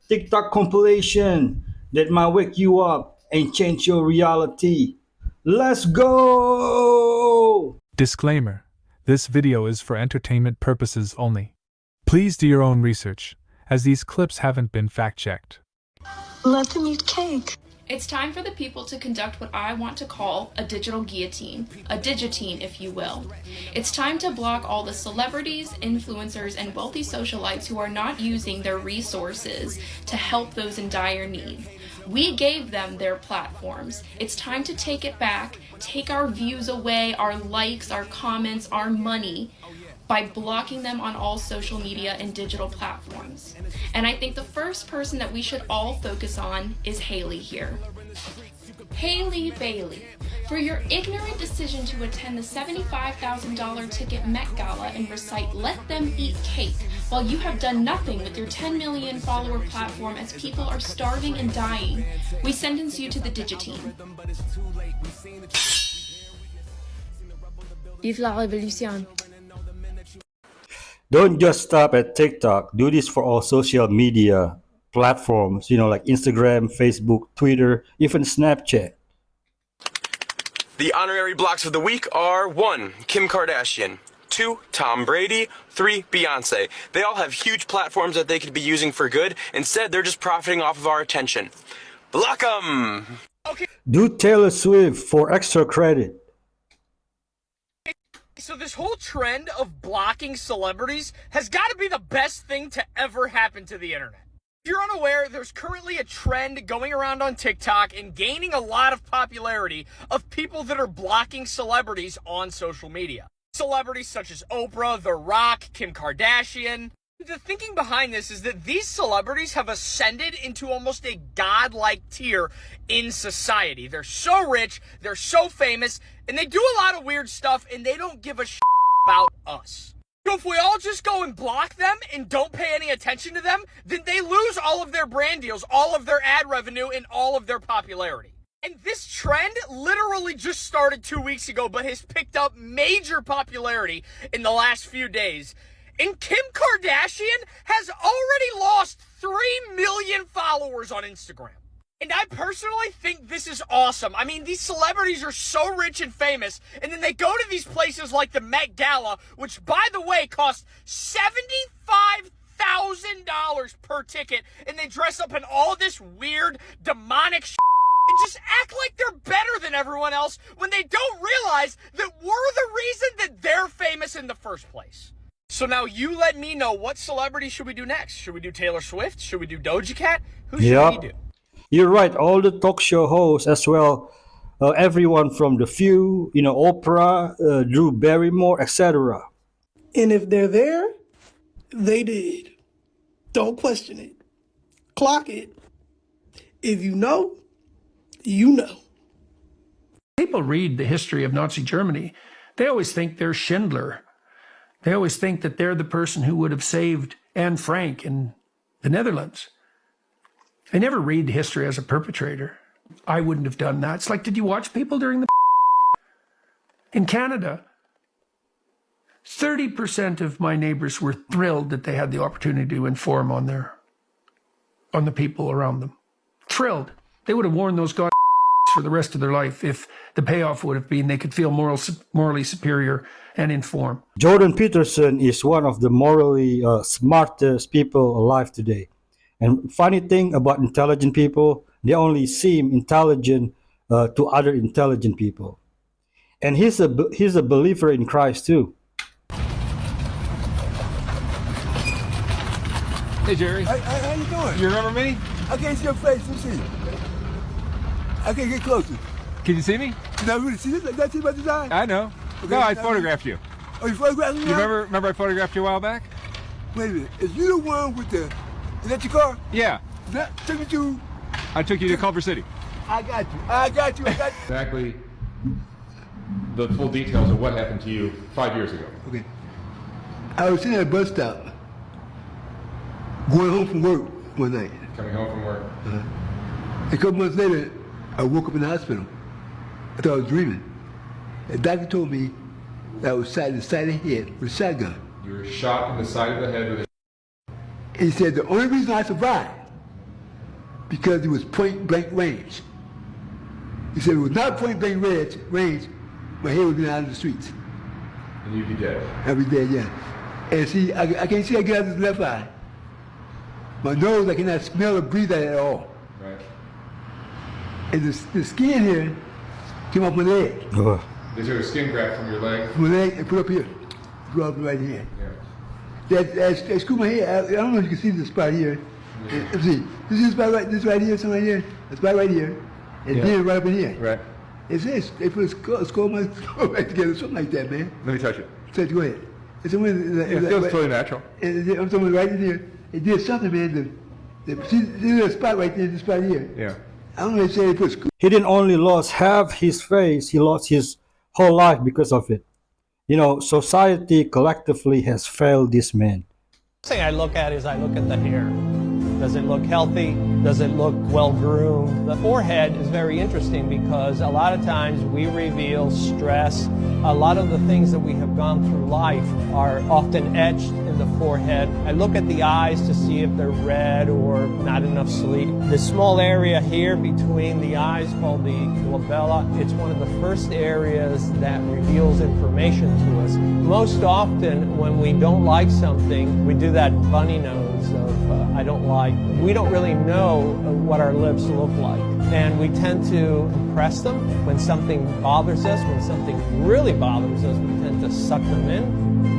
TikTok compilation that might wake you up and change your reality. Let's go! Disclaimer: this video is for entertainment purposes only. Please do your own research, as these clips haven't been fact-checked. Let them eat cake. It's time for the people to conduct what I want to call a digital guillotine, a digitine, if you will. It's time to block all the celebrities, influencers, and wealthy socialites who are not using their resources to help those in dire need. We gave them their platforms. It's time to take it back, take our views away, our likes, our comments, our money, by blocking them on all social media and digital platforms. And I think the first person that we should all focus on is Haley here. Haley Bailey, for your ignorant decision to attend the $75,000 ticket Met Gala and recite "Let them eat cake" while you have done nothing with your 10 million follower platform as people are starving and dying, we sentence you to the digitine. Vive la révolution. Don't just stop at TikTok. Do this for all social media platforms, like Instagram, Facebook, Twitter, even Snapchat. The honorary blocks of the week are 1. Kim Kardashian, 2. Tom Brady, 3. Beyonce. They all have huge platforms that they could be using for good. Instead, they're just profiting off of our attention. Block 'em! Okay. Do Taylor Swift for extra credit. So this whole trend of blocking celebrities has got to be the best thing to ever happen to the internet. If you're unaware, there's currently a trend going around on TikTok and gaining a lot of popularity of people that are blocking celebrities on social media. Celebrities such as Oprah, The Rock, Kim Kardashian. The thinking behind this is that these celebrities have ascended into almost a godlike tier in society. They're so rich, they're so famous, and they do a lot of weird stuff, and they don't give a shit about us. So if we all just go and block them and don't pay any attention to them, then they lose all of their brand deals, all of their ad revenue, and all of their popularity. And this trend literally just started 2 weeks ago, but has picked up major popularity in the last few days. And Kim Kardashian has already lost 3 million followers on Instagram. And I personally think this is awesome. I mean, these celebrities are so rich and famous, and then they go to these places like the Met Gala, which, by the way, cost $75,000 per ticket, and they dress up in all this weird, demonic shit and just act like they're better than everyone else when they don't realize that we're the reason that they're famous in the first place. So now you let me know, what celebrity should we do next? Should we do Taylor Swift? Should we do Doja Cat? Who should we do? You're right. All the talk show hosts as well. Everyone from The Few, Oprah, Drew Barrymore, etc. And if they're there, they did. Don't question it. Clock it. If you know, you know. People read the history of Nazi Germany. They always think they're Schindler. They always think that they're the person who would have saved Anne Frank in the Netherlands. They never read history as a perpetrator. I wouldn't have done that. It's like, did you watch people during the... In Canada, 30% of my neighbors were thrilled that they had the opportunity to inform on the people around them. Thrilled. They would have worn those for the rest of their life if the payoff would have been they could feel morally superior and informed. Jordan Peterson is one of the morally smartest people alive today. And funny thing about intelligent people, they only seem intelligent to other intelligent people. And he's a believer in Christ too. Hey Jerry. How you doing? You remember me? I can't see your face. Let me see. I can't get closer. Can you see me? Not really. See this? That's my design. I know. Okay, No, I photographed you. Oh, you photographed me? You remember I photographed you a while back? Wait a minute. Is you the one with the... Is that your car? Yeah. Take me to... I took you to Culver City. I got you. Exactly the full details of what happened to you 5 years ago. Okay. I was sitting at a bus stop, going home from work one night. Coming home from work. A couple months later, I woke up in the hospital. I thought I was dreaming. The doctor told me that I was shot in the side of the head with a shotgun. You were shot in the side of the head with a... He said the only reason I survived because it was point blank range. He said if it was not point blank range, my head would be out of the streets. And you'd be dead. I'd be dead, yeah. And see, I can't see I get out of this left eye. My nose, I cannot smell or breathe at all. Right. And the skin here came off my leg. Ugh. They took a skin graft from your leg. My leg and put up here. Put up right here. Yeah. That screw my head. I don't know if you can see this spot here. Let's see. This is spot right. This right here. Something right here. That spot right here. And then right up in here. Right. They put a skull my skull right together. Something like that, man. Let me touch it. So go ahead. It's It feels totally natural. I'm talking right in here. It did something, man. See, there's a spot right there. This spot here. Yeah. I don't know if they say they put. He didn't only lost half his face, he lost his whole life because of it. You know, society collectively has failed this man. Thing I look at is I look at the hair. Does it look healthy? Does it look well groomed? The forehead is very interesting because a lot of times we reveal stress. A lot of the things that we have gone through life are often etched in the forehead. I look at the eyes to see if they're red or not enough sleep. The small area here between the eyes called the glabella, it's one of the first areas that reveals information to us. Most often when we don't like something, we do that bunny nose of I don't like. We don't really know what our lips look like. And we tend to compress them when something bothers us. When something really bothers us, we tend to suck them in.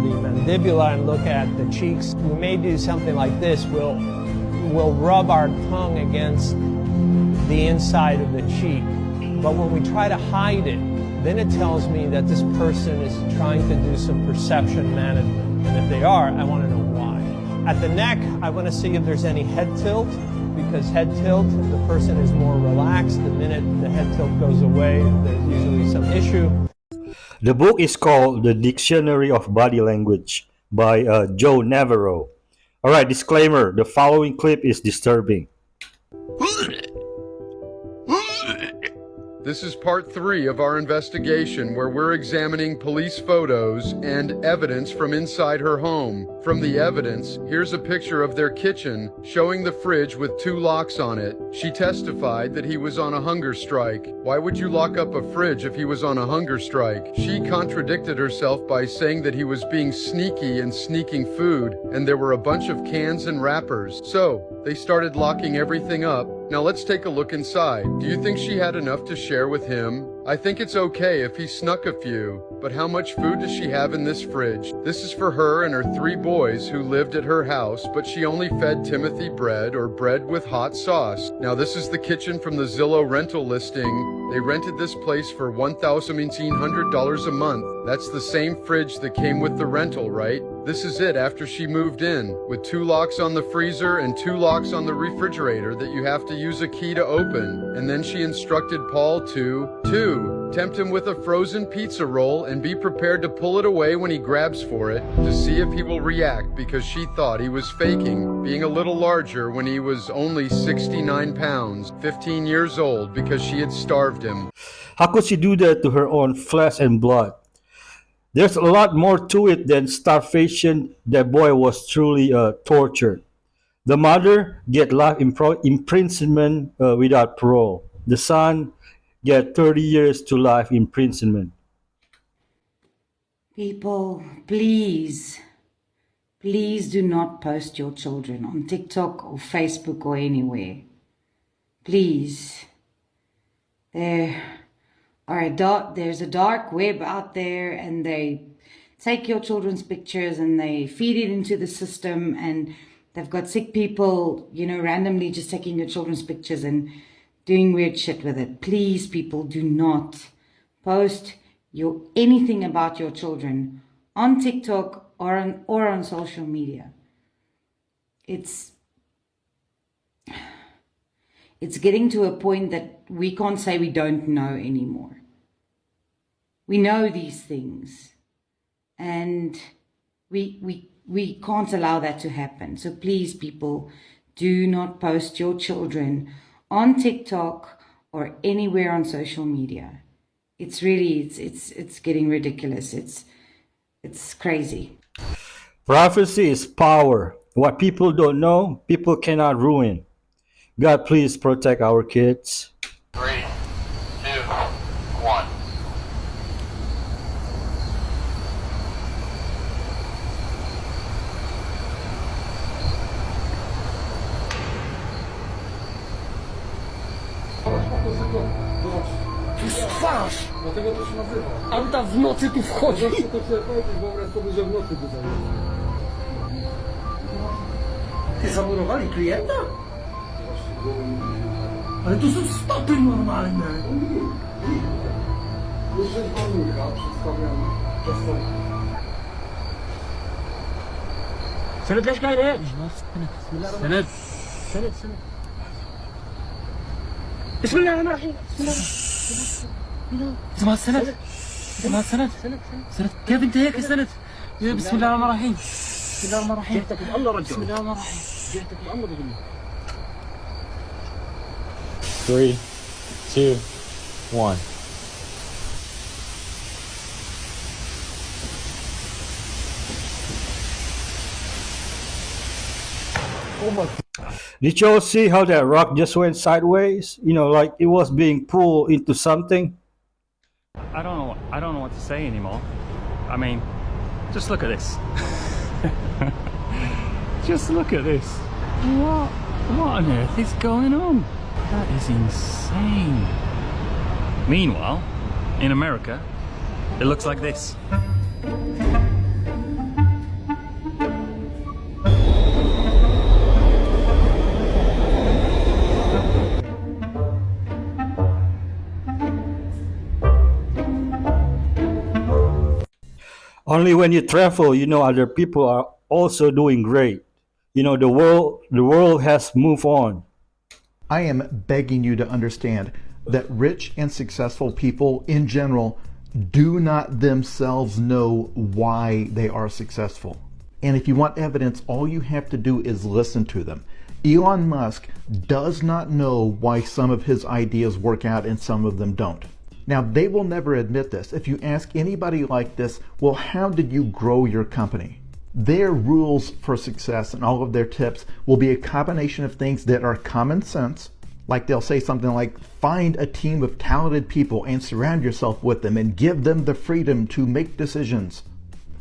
The mandibula and look at the cheeks. We may do something like this. We'll rub our tongue against the inside of the cheek. But when we try to hide it, then it tells me that this person is trying to do some perception management. And if they are, I want to know why. At the neck, I want to see if there's any head tilt, because head tilt, the person is more relaxed. The minute the head tilt goes away, there's usually some issue. The book is called The Dictionary of Body Language by Joe Navarro. All right, disclaimer, the following clip is disturbing. This is part 3 of our investigation where we're examining police photos and evidence from inside her home. From the evidence, here's a picture of their kitchen showing the fridge with 2 locks on it. She testified that he was on a hunger strike. Why would you lock up a fridge if he was on a hunger strike? She contradicted herself by saying that he was being sneaky and sneaking food, and there were a bunch of cans and wrappers. So, they started locking everything up. Now let's take a look inside. Do you think she had enough to share with him? I think it's okay if he snuck a few, but how much food does she have in this fridge? This is for her and her 3 boys who lived at her house, but she only fed Timothy bread or bread with hot sauce. Now this is the kitchen from the Zillow rental listing. They rented this place for $1,800 a month. That's the same fridge that came with the rental, right? This is it after she moved in, with 2 locks on the freezer and 2 locks on the refrigerator that you have to use a key to open. And then she instructed Paul to 2. Tempt him with a frozen pizza roll and be prepared to pull it away when he grabs for it to see if he will react, because she thought he was faking being a little larger when he was only 69 pounds, 15 years old, because she had starved him. How could she do that to her own flesh and blood? There's a lot more to it than starvation. That boy was truly tortured. The mother get life imprisonment without parole. The son get 30 years to life imprisonment. People, please do not post your children on TikTok or Facebook or anywhere. Please. There's a dark web out there, and they take your children's pictures and they feed it into the system, and they've got sick people, randomly just taking your children's pictures and doing weird shit with it. Please, people, do not post anything about your children on TikTok or on social media. It's getting to a point that we can't say we don't know anymore. We know these things, and we can't allow that to happen. So please, people, do not post your children on TikTok or anywhere on social media. It's really, it's getting ridiculous. It's crazy. Prophecy is power. What people don't know, people cannot ruin. God, please protect our kids. 3, 2, 1. Tu jest twarz! Dlatego to się nazywa. A ta w nocy tu wchodzi. To trzeba powiedzieć, wyobraź sobie, że w nocy tu zajmuje. Ty zamurowali klienta? Ale tu są stopy normalne. Jeżeli pan przedstawiam سند ليش قايل ايه؟ سند سند سند بسم الله الرحمن الرحيم اسمها السند اسمها السند سند كيف انت هيك سند بسم الله الرحمن الرحيم بسم الله الرحمن الرحيم جهتك بالله رجع بسم الله الرحمن الرحيم جهتك بالله بقول 3, 2, 1. Did you all see how that rock just went sideways? You know, like it was being pulled into something. I don't know what to say anymore. I mean, just look at this. Just look at this. What on earth is going on? That is insane. Meanwhile, in America, it looks like this. Only when you travel, you know, other people are also doing great. You know, the world has moved on. I am begging you to understand that rich and successful people in general do not themselves know why they are successful. And if you want evidence, all you have to do is listen to them. Elon Musk does not know why some of his ideas work out and some of them don't. Now, they will never admit this. If you ask anybody like this, well, how did you grow your company? Their rules for success and all of their tips will be a combination of things that are common sense. Like they'll say something like, find a team of talented people and surround yourself with them and give them the freedom to make decisions.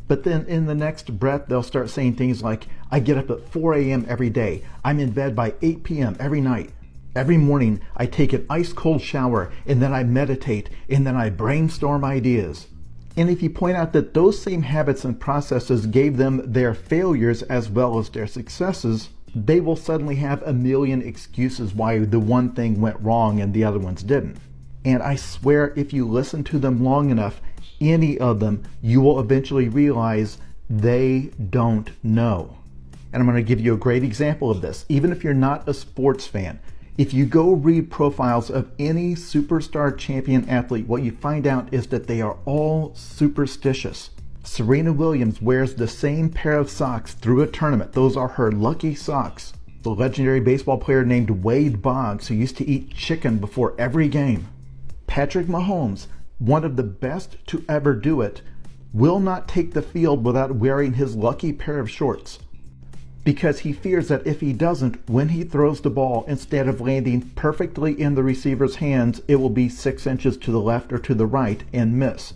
But then in the next breath, they'll start saying things like, I get up at 4 a.m. every day. I'm in bed by 8 p.m. every night. Every morning, I take an ice cold shower and then I meditate and then I brainstorm ideas. And if you point out that those same habits and processes gave them their failures as well as their successes, they will suddenly have a million excuses why the one thing went wrong and the other ones didn't. And I swear if you listen to them long enough, any of them, you will eventually realize they don't know. And I'm going to give you a great example of this. Even if you're not a sports fan, if you go read profiles of any superstar champion athlete, what you find out is that they are all superstitious. Serena Williams wears the same pair of socks through a tournament. Those are her lucky socks. The legendary baseball player named Wade Boggs, who used to eat chicken before every game. Patrick Mahomes, one of the best to ever do it, will not take the field without wearing his lucky pair of shorts, because he fears that if he doesn't, when he throws the ball, instead of landing perfectly in the receiver's hands, it will be 6 inches to the left or to the right and miss.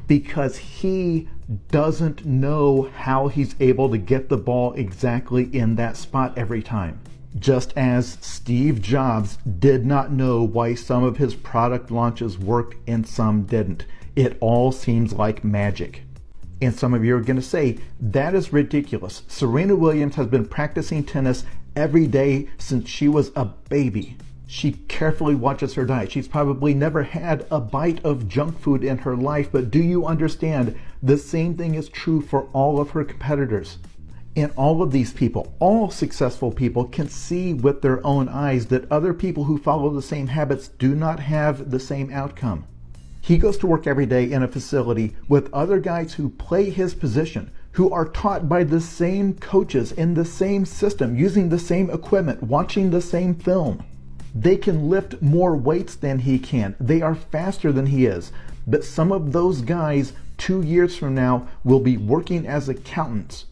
Because he doesn't know how he's able to get the ball exactly in that spot every time. Just as Steve Jobs did not know why some of his product launches worked and some didn't. It all seems like magic. And some of you are going to say, that is ridiculous. Serena Williams has been practicing tennis every day since she was a baby. She carefully watches her diet. She's probably never had a bite of junk food in her life, but do you understand the same thing is true for all of her competitors? And all of these people, all successful people, can see with their own eyes that other people who follow the same habits do not have the same outcome. He goes to work every day in a facility with other guys who play his position, who are taught by the same coaches in the same system, using the same equipment, watching the same film. They can lift more weights than he can. They are faster than he is. But some of those guys 2 years from now will be working as accountants,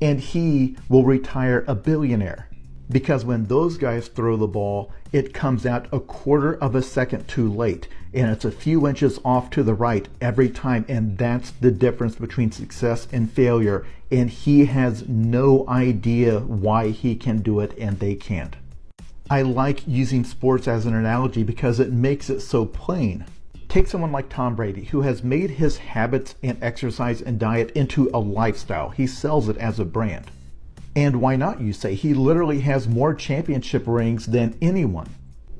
and he will retire a billionaire. because when those guys throw the ball, it comes out a quarter of a second too late, and it's a few inches off to the right every time, and that's the difference between success and failure, and he has no idea why he can do it and they can't. I like using sports as an analogy because it makes it so plain. Take someone like Tom Brady, who has made his habits and exercise and diet into a lifestyle. He sells it as a brand. And why not, you say? He literally has more championship rings than anyone.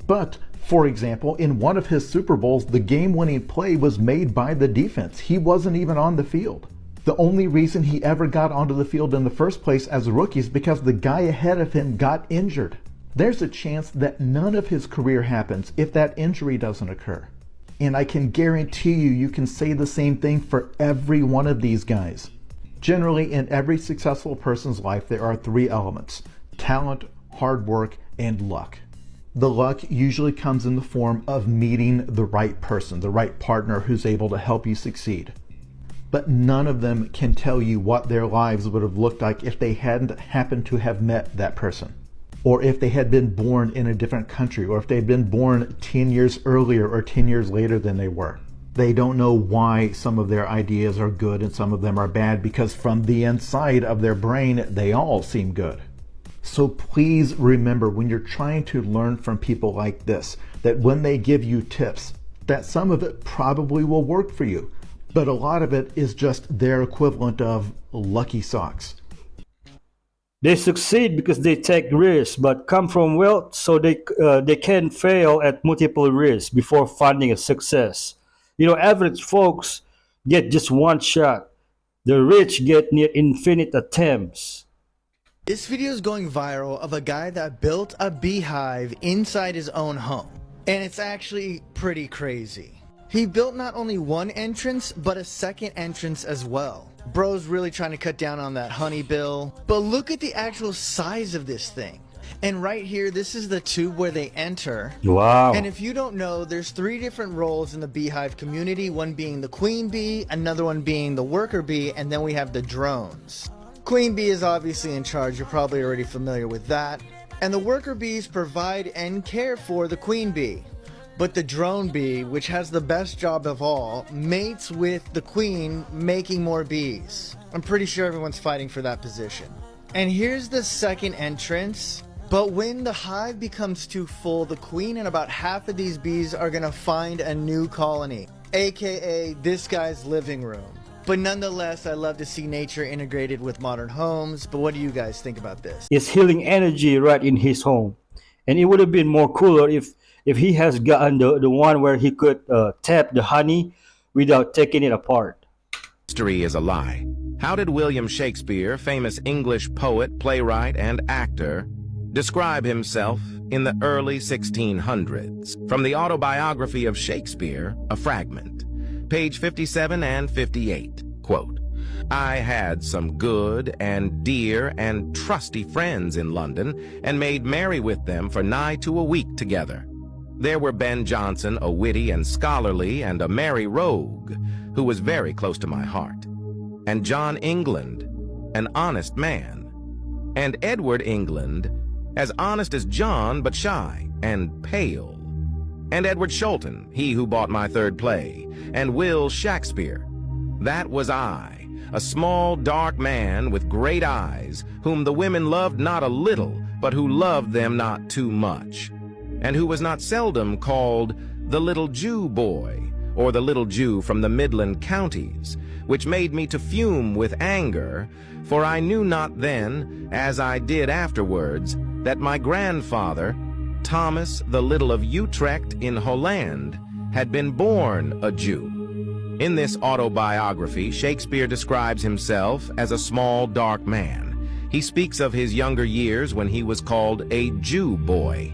But, for example, in one of his Super Bowls, the game-winning play was made by the defense. He wasn't even on the field. The only reason he ever got onto the field in the first place as a rookie is because the guy ahead of him got injured. There's a chance that none of his career happens if that injury doesn't occur. And I can guarantee you can say the same thing for every one of these guys. Generally, in every successful person's life, there are three elements: talent, hard work, and luck. The luck usually comes in the form of meeting the right person, the right partner who's able to help you succeed. But none of them can tell you what their lives would have looked like if they hadn't happened to have met that person, or if they had been born in a different country, or if they'd been born 10 years earlier or 10 years later than they were. They don't know why some of their ideas are good and some of them are bad, because from the inside of their brain, they all seem good. So please remember, when you're trying to learn from people like this, that when they give you tips, that some of it probably will work for you, but a lot of it is just their equivalent of lucky socks. They succeed because they take risks, but come from wealth, so they can fail at multiple risks before finding a success. Average folks get just one shot. The rich get near infinite attempts. This video is going viral of a guy that built a beehive inside his own home. And it's actually pretty crazy. He built not only one entrance, but a second entrance as well. Bro's really trying to cut down on that honey bill. But look at the actual size of this thing. And right here, this is the tube where they enter. Wow. And if you don't know, there's 3 different roles in the beehive community, one being the queen bee, another one being the worker bee, and then we have the drones. Queen bee is obviously in charge, you're probably already familiar with that. And the worker bees provide and care for the queen bee. But the drone bee, which has the best job of all, mates with the queen, making more bees. I'm pretty sure everyone's fighting for that position. And here's the second entrance. But when the hive becomes too full, the queen and about half of these bees are gonna find a new colony, aka this guy's living room. But nonetheless, I love to see nature integrated with modern homes. But what do you guys think about this? It's healing energy right in his home. And it would have been more cooler if he has gotten the one where he could tap the honey without taking it apart. History is a lie. How did William Shakespeare, famous English poet, playwright, and actor, describe himself in the early 1600s? From the autobiography of Shakespeare, a fragment, page 57 and 58, quote, "I had some good and dear and trusty friends in London, and made merry with them for nigh to a week together. There were Ben Jonson, a witty and scholarly and a merry rogue, who was very close to my heart, and John England, an honest man, and Edward England, as honest as John, but shy and pale, and Edward Sholton, he who bought my third play, and Will Shakespeare. That was I, a small dark man with great eyes, whom the women loved not a little, but who loved them not too much, and who was not seldom called the little Jew boy, or the little Jew from the Midland counties, which made me to fume with anger, for I knew not then, as I did afterwards, that my grandfather, Thomas the Little of Utrecht in Holland, had been born a Jew." In this autobiography, Shakespeare describes himself as a small, dark man. He speaks of his younger years when he was called a Jew boy,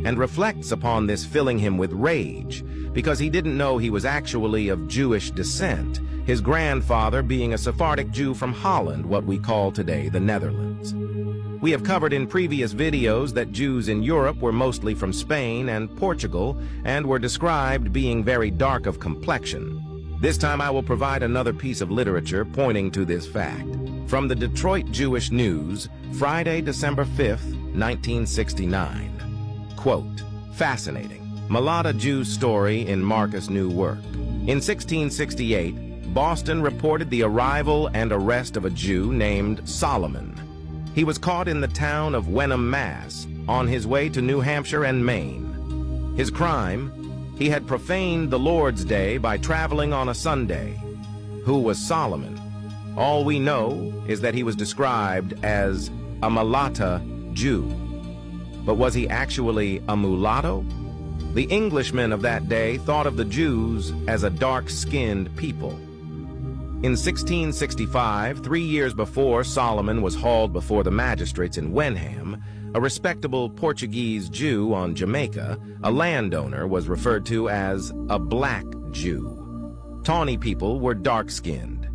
and reflects upon this filling him with rage, because he didn't know he was actually of Jewish descent, his grandfather being a Sephardic Jew from Holland, what we call today the Netherlands. We have covered in previous videos that Jews in Europe were mostly from Spain and Portugal, and were described being very dark of complexion. This time I will provide another piece of literature pointing to this fact. From the Detroit Jewish News, Friday, December 5th, 1969. Quote, fascinating. Mulatto Jew's story in Marcus' new work. In 1668, Boston reported the arrival and arrest of a Jew named Solomon. He was caught in the town of Wenham, Mass, on his way to New Hampshire and Maine. His crime? He had profaned the Lord's Day by traveling on a Sunday. Who was Solomon? All we know is that he was described as a mulatto Jew. But was he actually a mulatto? The Englishmen of that day thought of the Jews as a dark-skinned people. In 1665, 3 years before Solomon was hauled before the magistrates in Wenham, a respectable Portuguese Jew on Jamaica, a landowner, was referred to as a black Jew. Tawny people were dark-skinned.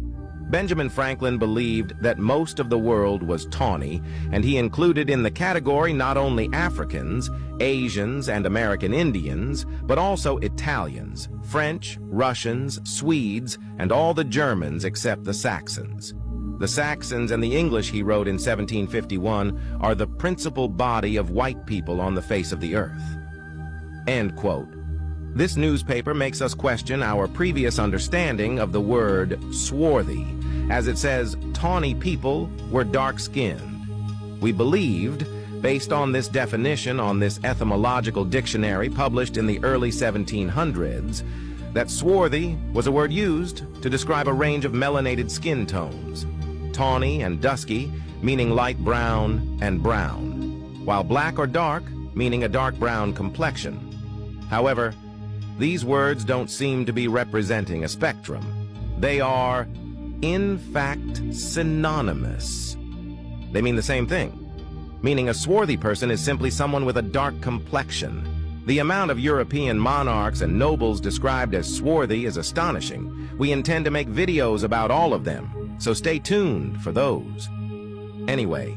Benjamin Franklin believed that most of the world was tawny, and he included in the category not only Africans, Asians, and American Indians, but also Italians, French, Russians, Swedes, and all the Germans except the Saxons. The Saxons and the English, he wrote in 1751, are the principal body of white people on the face of the earth. End quote. This newspaper makes us question our previous understanding of the word swarthy, as it says tawny people were dark-skinned. We believed, based on this definition on this etymological dictionary published in the early 1700s, that swarthy was a word used to describe a range of melanated skin tones, tawny and dusky, meaning light brown and brown, while black or dark, meaning a dark brown complexion. However, these words don't seem to be representing a spectrum. They are, in fact, synonymous. They mean the same thing, meaning a swarthy person is simply someone with a dark complexion. The amount of European monarchs and nobles described as swarthy is astonishing. We intend to make videos about all of them, so stay tuned for those. Anyway,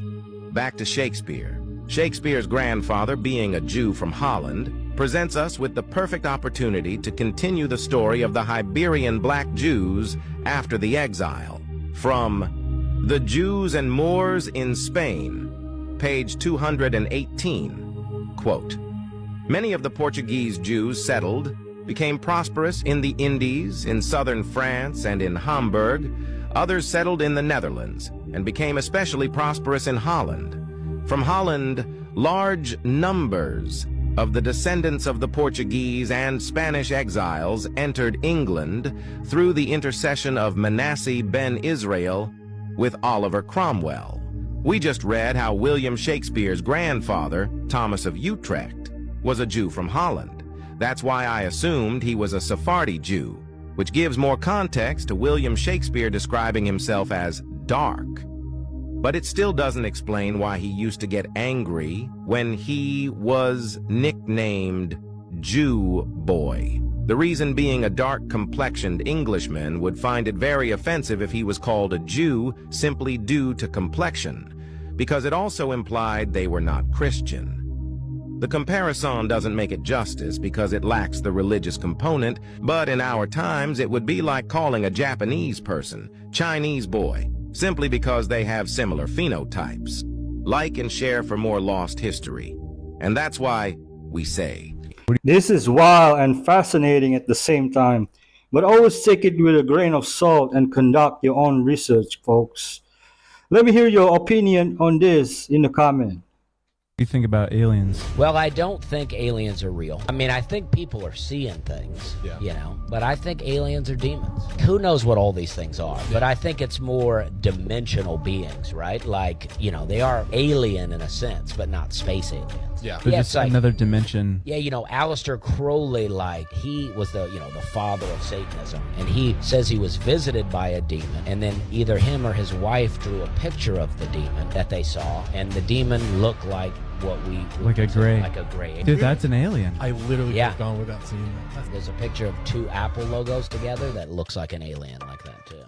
back to Shakespeare. Shakespeare's grandfather, being a Jew from Holland, presents us with the perfect opportunity to continue the story of the Iberian black Jews after the exile. From The Jews and Moors in Spain, page 218, quote, many of the Portuguese Jews settled became prosperous in the Indies, in southern France, and in Hamburg. Others settled in the Netherlands and became especially prosperous in Holland. From Holland, large numbers of the descendants of the Portuguese and Spanish exiles entered England through the intercession of Manasseh ben Israel with Oliver Cromwell. We just read how William Shakespeare's grandfather, Thomas of Utrecht, was a Jew from Holland. That's why I assumed he was a Sephardi Jew, which gives more context to William Shakespeare describing himself as dark. But it still doesn't explain why he used to get angry when he was nicknamed Jew Boy. The reason being a dark-complexioned Englishman would find it very offensive if he was called a Jew simply due to complexion, because it also implied they were not Christian. The comparison doesn't make it justice because it lacks the religious component, but in our times it would be like calling a Japanese person Chinese boy, simply because they have similar phenotypes. Like and share for more lost history. And that's why we say, This is wild and fascinating at the same time, but always take it with a grain of salt and conduct your own research, folks. Let me hear your opinion on this in the comment. What do you think about aliens? Well, I don't think aliens are real. I mean, I think people are seeing things, you know, but I think aliens are demons. Who knows what all these things are, but I think it's more dimensional beings, right? Like, you know, they are alien in a sense, but not space aliens. They're just like another dimension. Yeah, you know, Aleister Crowley, like, he was the, you know, the father of Satanism, and he says he was visited by a demon, and then either him or his wife drew a picture of the demon that they saw, and the demon looked like what we like a gray. Like a gray. Dude, that's an alien. I literally have gone without seeing that. There's a picture of two Apple logos together that looks like an alien like that too.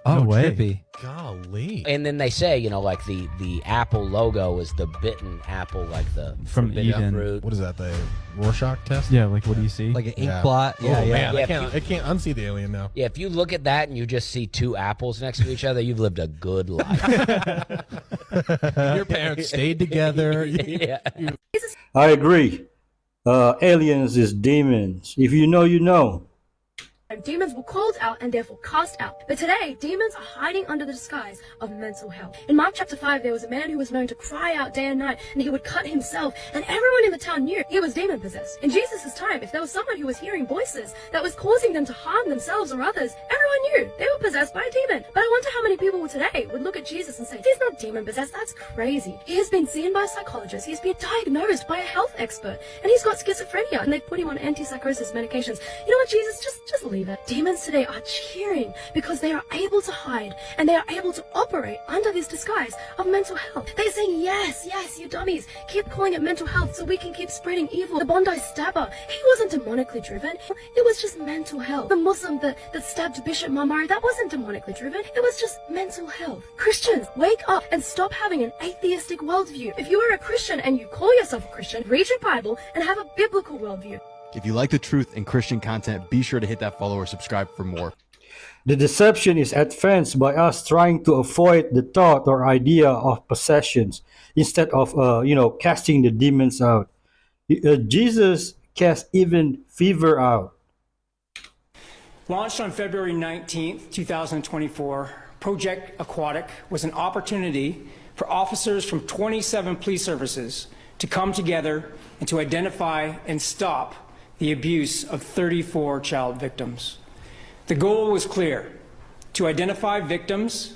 Oh, No way. trippy. Golly. And then they say, you know, like the Apple logo is the bitten apple, like the From forbidden Eden. fruit. What is that? The Rorschach test? Yeah, like what do you see? Like an ink Yeah. blot. Yeah, Oh, yeah. man. I Yeah, can't. I can't unsee the alien now. Yeah, if you look at that and you just see two apples next to each other, you've lived a good life. Your parents stayed together. Yeah. I agree. Aliens is demons. If you know, you know. Demons were called out and therefore cast out. But today, demons are hiding under the disguise of mental health. In Mark chapter 5, there was a man who was known to cry out day and night, and he would cut himself, and everyone in the town knew he was demon possessed. In Jesus' time, if there was someone who was hearing voices that was causing them to harm themselves or others, everyone knew they were possessed by a demon. But I wonder how many people today would look at Jesus and say, he's not demon possessed, that's crazy. He has been seen by a psychologist, he's been diagnosed by a health expert, and he's got schizophrenia, and they've put him on antipsychosis medications. You know what, Jesus, just leave it. Demons today are cheering because they are able to hide and they are able to operate under this disguise of mental health. They're saying, yes, yes, you dummies, keep calling it mental health so we can keep spreading evil. The Bondi stabber, he wasn't demonically driven, it was just mental health. The Muslim that stabbed Bishop Mamari, that wasn't demonically driven, it was just mental health. Christians, wake up and stop having an atheistic worldview. If you are a Christian and you call yourself a Christian, read your Bible and have a biblical worldview. If you like the truth and Christian content, be sure to hit that follow or subscribe for more. The deception is advanced by us trying to avoid the thought or idea of possessions instead of, casting the demons out. Jesus cast even fever out. Launched on February 19th, 2024, Project Aquatic was an opportunity for officers from 27 police services to come together and to identify and stop the abuse of 34 child victims. The goal was clear: to identify victims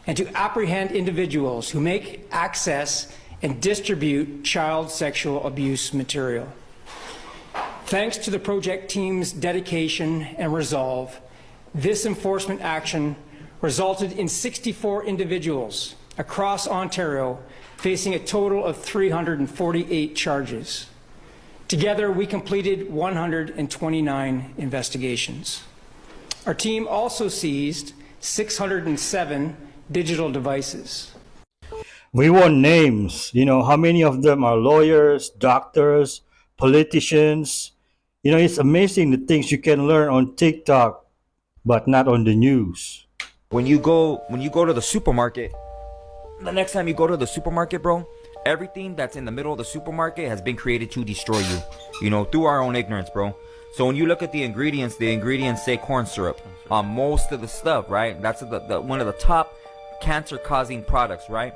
and to apprehend individuals who make, access, and distribute child sexual abuse material. Thanks to the project team's dedication and resolve, this enforcement action resulted in 64 individuals across Ontario facing a total of 348 charges. Together, we completed 129 investigations. Our team also seized 607 digital devices. We want names. How many of them are lawyers, doctors, politicians? It's amazing the things you can learn on TikTok, but not on the news. When you go to the supermarket, the next time you go to the supermarket, bro, everything that's in the middle of the supermarket has been created to destroy you, through our own ignorance, bro. So when you look at the ingredients say corn syrup on most of the stuff, right? That's the one of the top cancer-causing products, right?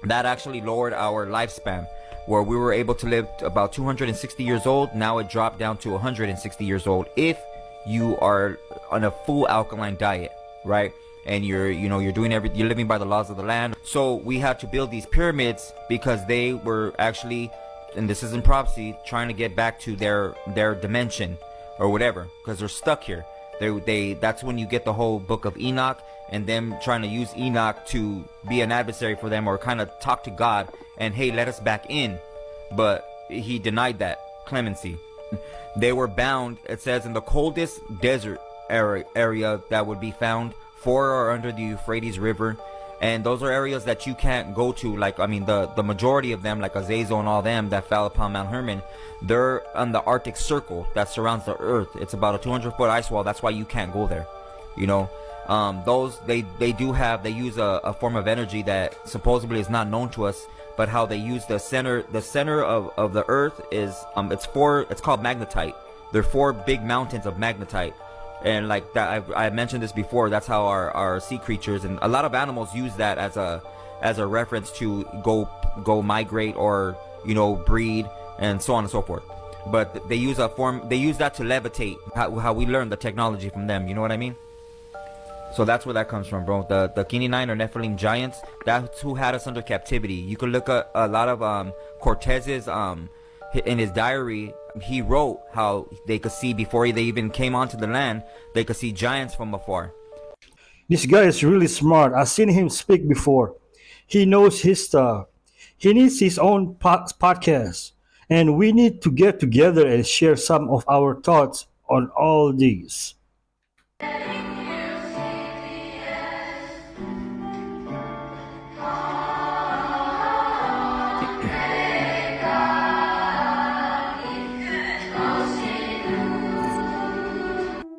That actually lowered our lifespan, where we were able to live about 260 years old. Now it dropped down to 160 years old if you are on a full alkaline diet, right? And you're living by the laws of the land. So we had to build these pyramids because they were actually, and this isn't prophecy, trying to get back to their dimension or whatever, because they're stuck here. That's when you get the whole book of Enoch and them trying to use Enoch to be an adversary for them or kind of talk to God and, hey, let us back in. But he denied that clemency. They were bound, it says, in the coldest desert area that would be found for or under the Euphrates River. And those are areas that you can't go to. The majority of them, like Azazel and all them that fell upon Mount Hermon, they're on the Arctic Circle that surrounds the earth. It's about a 200-foot ice wall. That's why you can't go there. They use a form of energy that supposedly is not known to us, but how they use the center of the earth is it's called magnetite. There are 4 big mountains of magnetite. And like that, I mentioned this before. That's how our sea creatures and a lot of animals use that as a reference to go migrate or breed and so on and so forth. But they use that to levitate. How we learn the technology from them. You know what I mean? So that's where that comes from, bro. The Kini-9 or Nephilim giants. That's who had us under captivity. You could look at a lot of Cortez's in his diary. He wrote how they could see before they even came onto the land, they could see giants from afar. This guy is really smart. I've seen him speak before. He knows his stuff. He needs his own podcast. And we need to get together and share some of our thoughts on all these.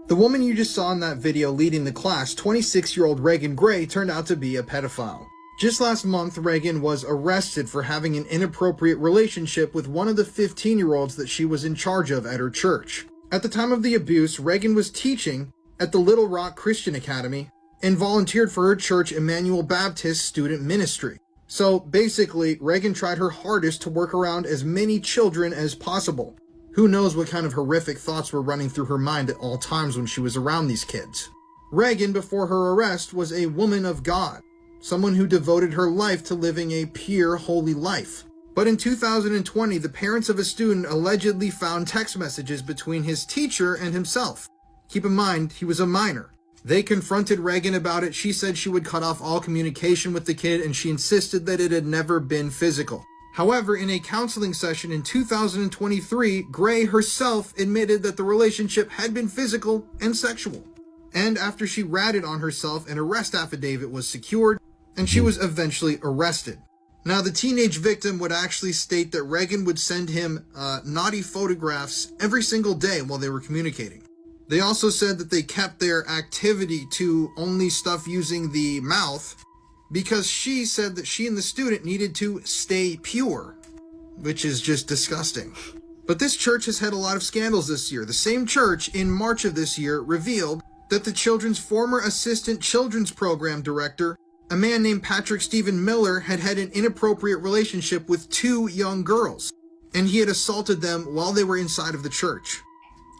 The woman you just saw in that video leading the class, 26-year-old Reagan Gray, turned out to be a pedophile. Just last month, Reagan was arrested for having an inappropriate relationship with one of the 15-year-olds that she was in charge of at her church. At the time of the abuse, Reagan was teaching at the Little Rock Christian Academy and volunteered for her church Emmanuel Baptist student ministry. So basically, Reagan tried her hardest to work around as many children as possible. Who knows what kind of horrific thoughts were running through her mind at all times when she was around these kids. Reagan, before her arrest, was a woman of God, someone who devoted her life to living a pure, holy life. But in 2020, the parents of a student allegedly found text messages between his teacher and himself. Keep in mind, he was a minor. They confronted Reagan about it. She said she would cut off all communication with the kid, and she insisted that it had never been physical. However, in a counseling session in 2023, Gray herself admitted that the relationship had been physical and sexual. And after she ratted on herself, an arrest affidavit was secured, and she was eventually arrested. Now, the teenage victim would actually state that Reagan would send him naughty photographs every single day while they were communicating. They also said that they kept their activity to only stuff using the mouth because she said that she and the student needed to stay pure, which is just disgusting. But this church has had a lot of scandals this year. The same church in March of this year revealed that the children's former assistant children's program director, a man named Patrick Stephen Miller, had had an inappropriate relationship with 2 young girls, and he had assaulted them while they were inside of the church.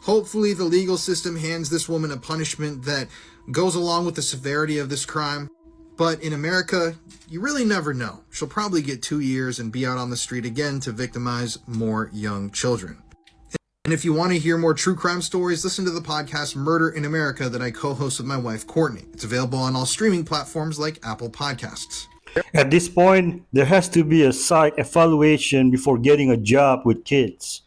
Hopefully the legal system hands this woman a punishment that goes along with the severity of this crime. But in America, you really never know. She'll probably get 2 years and be out on the street again to victimize more young children. And if you want to hear more true crime stories, listen to the podcast Murder in America that I co-host with my wife, Courtney. It's available on all streaming platforms like Apple Podcasts. At this point, there has to be a psych evaluation before getting a job with kids.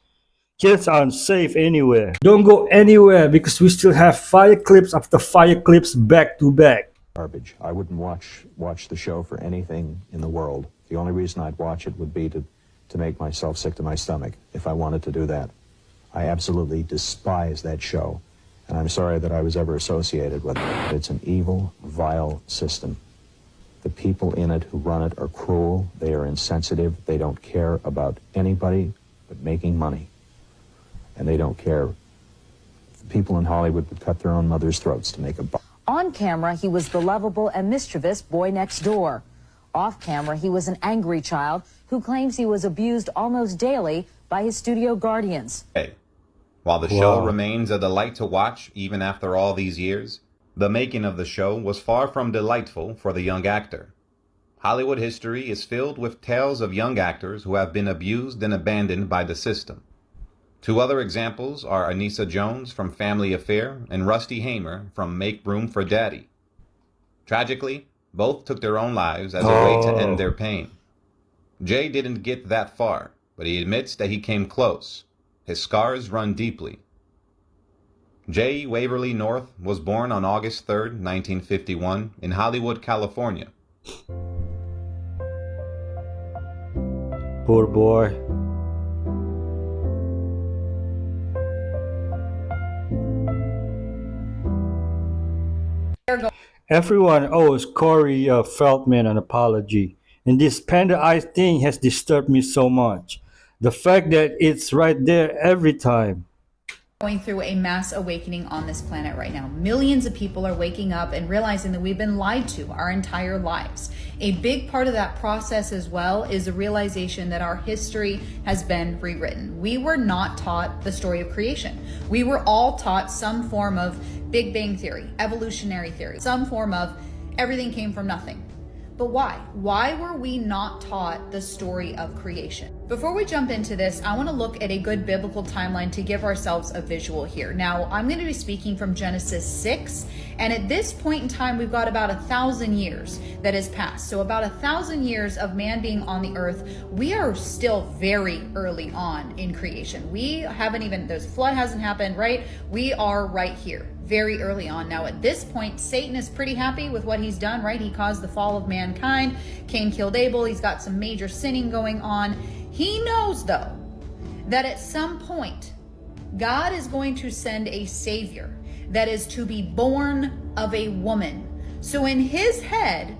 Kids aren't safe anywhere. Don't go anywhere because we still have fire clips after fire clips back to back. Garbage. I wouldn't watch the show for anything in the world. The only reason I'd watch it would be to make myself sick to my stomach if I wanted to do that. I absolutely despise that show, and I'm sorry that I was ever associated with it. It's an evil, vile system. The people in it who run it are cruel, they are insensitive, they don't care about anybody but making money. And they don't care. People in Hollywood would cut their own mother's throats to make a buck. On camera, he was the lovable and mischievous boy next door. Off camera, he was an angry child who claims he was abused almost daily by his studio guardians. While the show remains a delight to watch even after all these years, the making of the show was far from delightful for the young actor. Hollywood history is filled with tales of young actors who have been abused and abandoned by the system. 2 other examples are Anissa Jones from Family Affair and Rusty Hamer from Make Room for Daddy. Tragically, both took their own lives as a way to end their pain. Jay didn't get that far, but he admits that he came close. His scars run deeply. Jay Waverly North was born on August 3, 1951, in Hollywood, California. Poor boy. Everyone owes Corey Feldman an apology, and this panda eye thing has disturbed me so much. The fact that it's right there every time. Going through a mass awakening on this planet right now. Millions of people are waking up and realizing that we've been lied to our entire lives. A big part of that process as well is the realization that our history has been rewritten. We were not taught the story of creation. We were all taught some form of Big Bang theory, evolutionary theory, some form of everything came from nothing. But why? Why were we not taught the story of creation? Before we jump into this, I want to look at a good biblical timeline to give ourselves a visual here. Now, I'm going to be speaking from Genesis 6, and at this point in time, we've got about 1,000 years that has passed. So about 1,000 years of man being on the earth. We are still very early on in creation. We haven't even, the flood hasn't happened, right? We are right here. Very early on. Now at this point, Satan is pretty happy with what he's done, right? He caused the fall of mankind. Cain killed Abel. He's got some major sinning going on. He knows though that at some point, God is going to send a savior that is to be born of a woman. So in his head,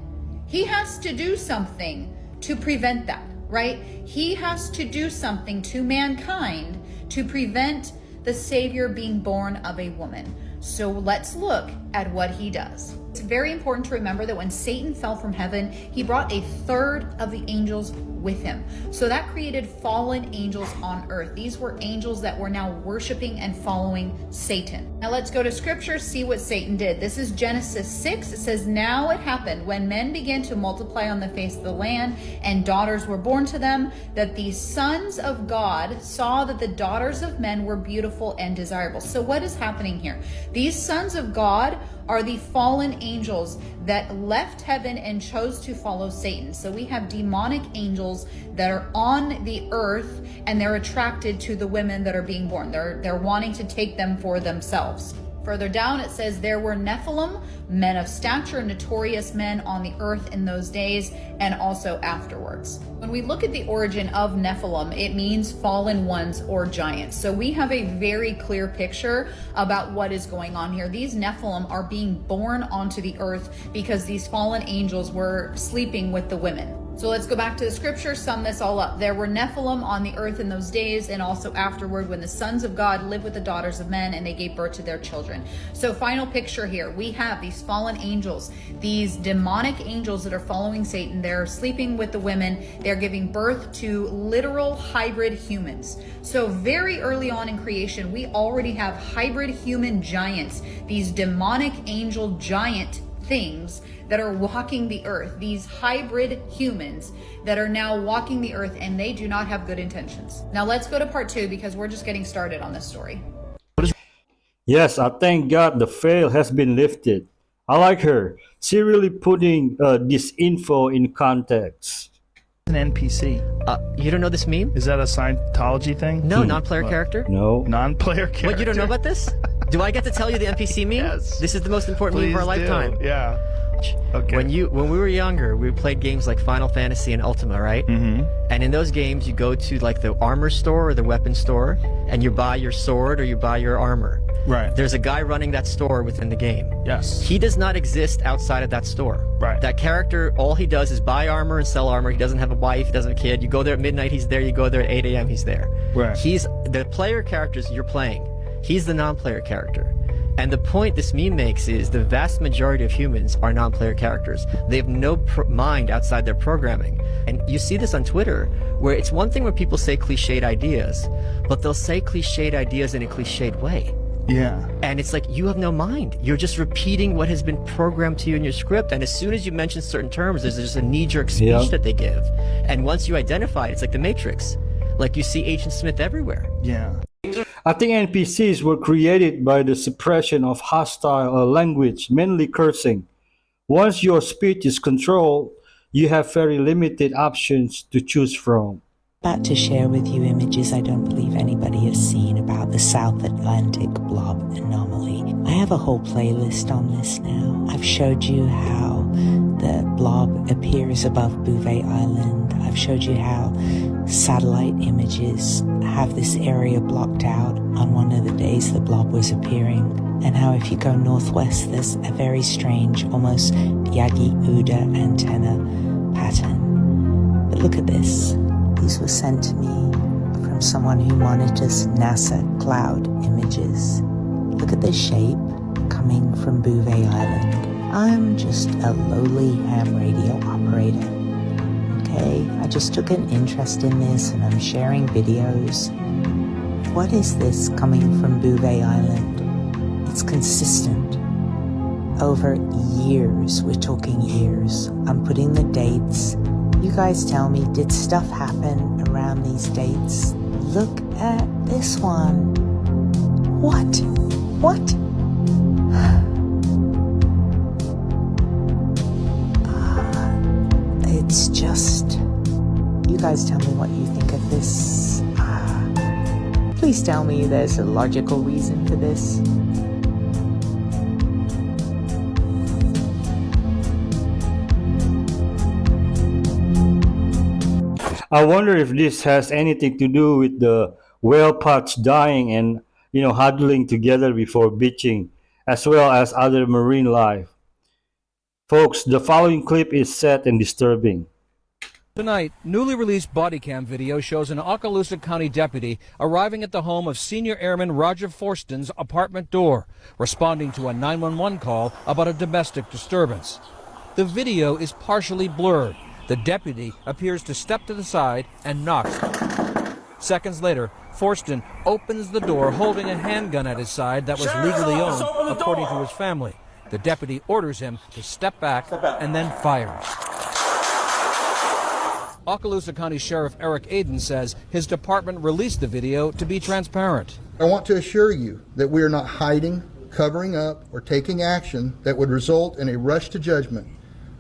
he has to do something to prevent that, right? He has to do something to mankind to prevent the Savior being born of a woman. So let's look at what he does. It's very important to remember that when Satan fell from heaven, he brought a third of the angels with him. So that created fallen angels on earth. These were angels that were now worshiping and following Satan. Now let's go to scripture, see what Satan did. This is Genesis 6. It says, "Now it happened when men began to multiply on the face of the land and daughters were born to them, that the sons of God saw that the daughters of men were beautiful and desirable." So what is happening here? These sons of God are the fallen angels that left heaven and chose to follow Satan. So we have demonic angels that are on the earth and they're attracted to the women that are being born. They're wanting to take them for themselves. Further down it says, "There were Nephilim, men of stature, notorious men on the earth in those days and also afterwards." When we look at the origin of Nephilim, it means fallen ones or giants. So we have a very clear picture about what is going on here. These Nephilim are being born onto the earth because these fallen angels were sleeping with the women. So let's go back to the scripture, sum this all up. There were Nephilim on the earth in those days and also afterward when the sons of God lived with the daughters of men and they gave birth to their children. So final picture here, we have these fallen angels, these demonic angels that are following Satan. They're sleeping with the women. They're giving birth to literal hybrid humans. So very early on in creation, we already have hybrid human giants, these demonic angel giant things that are walking the earth, these hybrid humans that are now walking the earth, and they do not have good intentions. Now let's go to part 2 because we're just getting started on this story. Yes, I thank God the veil has been lifted. I like her. She really putting this info in context. An NPC. You don't know this meme? Is that a Scientology thing? No, non-player character? No. Non-player character. What, you don't know about this? Do I get to tell you the NPC meme? Yes. This is the most important meme of our lifetime. Yeah. Okay. When we were younger, we played games like Final Fantasy and Ultima, right? Mm-hmm. And in those games, you go to like the armor store or the weapon store, and you buy your sword or you buy your armor. Right. There's a guy running that store within the game. Yes. He does not exist outside of that store. Right. That character, all he does is buy armor and sell armor. He doesn't have a wife. He doesn't have a kid. You go there at midnight, he's there. You go there at 8 a.m., he's there. Right. He's the player characters you're playing. He's the non-player character. And the point this meme makes is the vast majority of humans are non-player characters. They have no mind outside their programming. And you see this on Twitter, where it's one thing when people say cliched ideas, but they'll say cliched ideas in a cliched way. Yeah. And it's like, you have no mind. You're just repeating what has been programmed to you in your script. And as soon as you mention certain terms, there's just a knee-jerk speech that they give. And once you identify it, it's like the Matrix. Like you see Agent Smith everywhere. Yeah. I think NPCs were created by the suppression of hostile language, mainly cursing. Once your speech is controlled, you have very limited options to choose from. About to share with you images I don't believe anybody has seen about the South Atlantic blob anomaly. I have a whole playlist on this now. I've showed you how the blob appears above Bouvet Island. I've showed you how satellite images have this area blocked out on one of the days the blob was appearing, and how if you go northwest there's a very strange, almost Yagi-Uda antenna pattern. But look at this. These were sent to me from someone who monitors NASA cloud images. Look at this shape coming from Bouvet Island. I'm just a lowly ham radio operator. Okay, I just took an interest in this and I'm sharing videos. What is this coming from Bouvet Island? It's consistent. Over years, we're talking years. I'm putting the dates. You guys tell me, did stuff happen around these dates? Look at this one. What? What? It's just... You guys tell me what you think of this. Please tell me there's a logical reason for this. I wonder if this has anything to do with the whale pots dying and huddling together before beaching. as well as other marine life. Folks, the following clip is sad and disturbing. Tonight, newly released body cam video shows an Okaloosa County deputy arriving at the home of Senior Airman Roger Forston's apartment door, responding to a 911 call about a domestic disturbance. The video is partially blurred. The deputy appears to step to the side and knocks. Seconds later, Forston opens the door holding a handgun at his side that was legally owned, according to his family. The deputy orders him to step back and then fires. Okaloosa County Sheriff Eric Aden says his department released the video to be transparent. I want to assure you that we are not hiding, covering up, or taking action that would result in a rush to judgment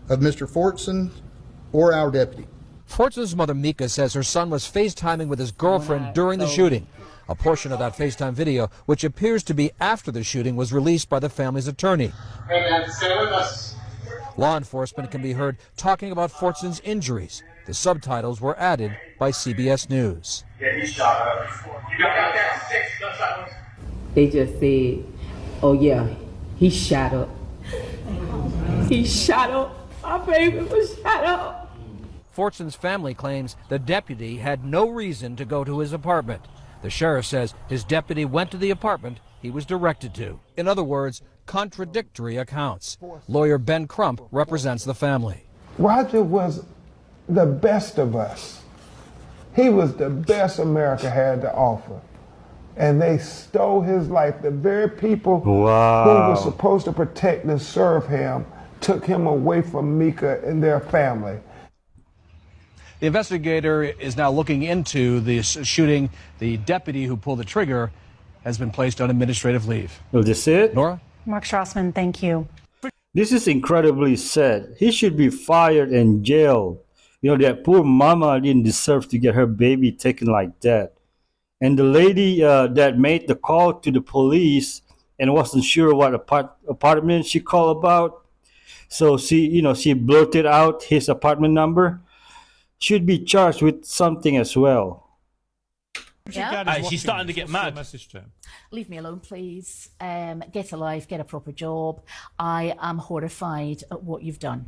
of Mr. Fortson or our deputy. Fortson's mother, Mika, says her son was FaceTiming with his girlfriend during the shooting. A portion of that FaceTime video, which appears to be after the shooting, was released by the family's attorney. Hey man, stay with us. Law enforcement can be heard talking about Fortson's injuries. The subtitles were added by CBS News. Yeah, he shot up. You got that 6 gunshot wounds? They just said, oh yeah, he shot up. He shot up. My baby was shot up. Fortson's family claims the deputy had no reason to go to his apartment. The sheriff says his deputy went to the apartment he was directed to. In other words, contradictory accounts. Lawyer Ben Crump represents the family. Roger was the best of us. He was the best America had to offer. And they stole his life. The very people who were supposed to protect and serve him took him away from Mika and their family. The investigator is now looking into this shooting. The deputy who pulled the trigger has been placed on administrative leave. Well, this it? Nora? Mark Strassman, thank you. This is incredibly sad. He should be fired and jailed. You know, that poor mama didn't deserve to get her baby taken like that. And the lady that made the call to the police and wasn't sure what apartment she called about, so she blurted out his apartment number, should be charged with something as well. Yeah. She's starting to get mad. Message to him. Leave me alone, please. Get a life, get a proper job. I am horrified at what you've done.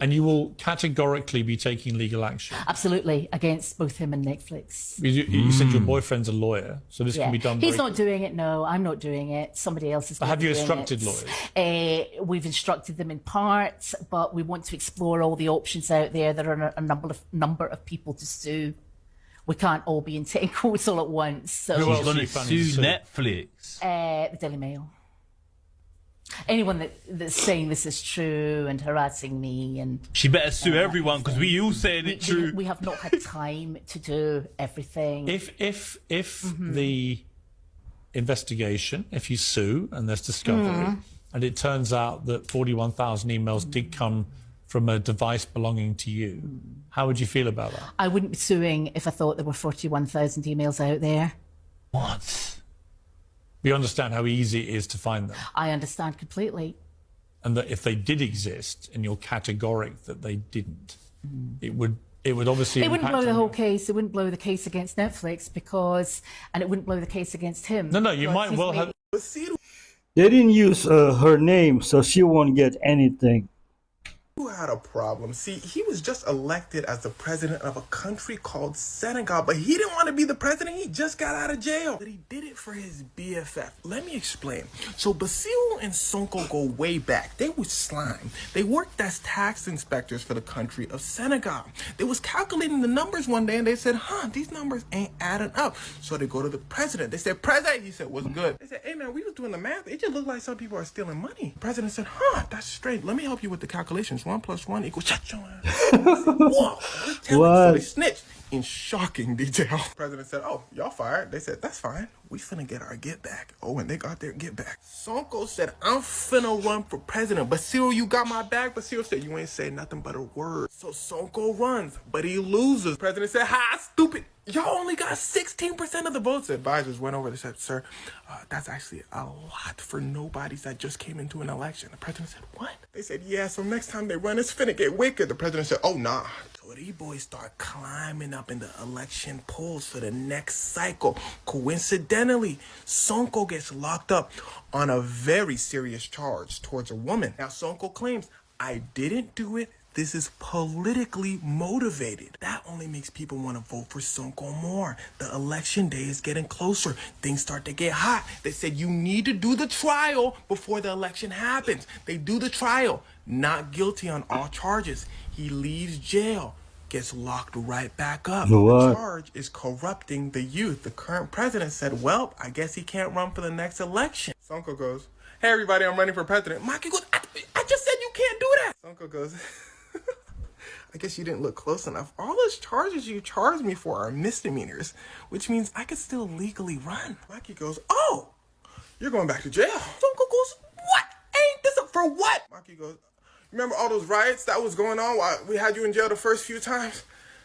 And you will categorically be taking legal action. Absolutely, against both him and Netflix. You said your boyfriend's a lawyer, so this can be done. He's not doing it. No, I'm not doing it. Somebody else is. But have you doing instructed it. lawyers? We've instructed them in part, but we want to explore all the options out there. There are a number of people to sue. We can't all be in 10 courts all at once. So who else going to sue Netflix? The Daily Mail. Anyone that's saying this is true and harassing me, and she better sue everyone because we all saying it true. We have not had time to do everything. If the investigation, if you sue and there's discovery, and it turns out that 41,000 emails did come from a device belonging to you, how would you feel about that? I wouldn't be suing if I thought there were 41,000 emails out there. What? You understand how easy it is to find them. I understand completely. And that if they did exist, and you're categoric that they didn't, it would obviously. It wouldn't blow the whole case. It wouldn't blow the case against Netflix and it wouldn't blow the case against him. No, you might well have. They didn't use her name, so she won't get anything. Who had a problem? See, he was just elected as the president of a country called Senegal, but he didn't want to be the president. He just got out of jail. But he did it for his BFF. Let me explain. So Basil and Sonko go way back. They were slime. They worked as tax inspectors for the country of Senegal. They was calculating the numbers one day and they said, these numbers ain't adding up. So they go to the president. They said, President, he said, what's good? They said, hey man, we was doing the math. It just looked like some people are stealing money. The president said, that's strange. Let me help you with the calculations. 1 + 1 = shut your ass. Whoa, so they snitched in shocking detail. The president said, y'all fired. They said, that's fine. We finna get our get back. And they got their get back. Sonko said, I'm finna run for president. Basil, you got my back? Basil said, you ain't say nothing but a word. So Sonko runs, but he loses. The president said, stupid. Y'all only got 16% of the votes. The advisors went over. They said, sir, that's actually a lot for nobodies that just came into an election. The president said, what? They said, yeah, so next time they run, it's finna get wicked. The president said, nah, So these boys start climbing up in the election polls for the next cycle. Coincidentally, Sonko gets locked up on a very serious charge towards a woman. Now, Sonko claims, I didn't do it. This is politically motivated. That only makes people want to vote for Sonko more. The election day is getting closer. Things start to get hot. They said you need to do the trial before the election happens. They do the trial. Not guilty on all charges. He leaves jail. Gets locked right back up. What? The charge is corrupting the youth. The current president said, well, I guess he can't run for the next election. Sonko goes, hey, everybody, I'm running for president. Maki goes, I just said you can't do that. Sonko goes, I guess you didn't look close enough. All those charges you charged me for are misdemeanors, which means I could still legally run. Maki goes, oh, you're going back to jail. Sonko goes, what? Ain't this for what? Maki goes, remember all those riots that was going on while we had you in jail the first few times?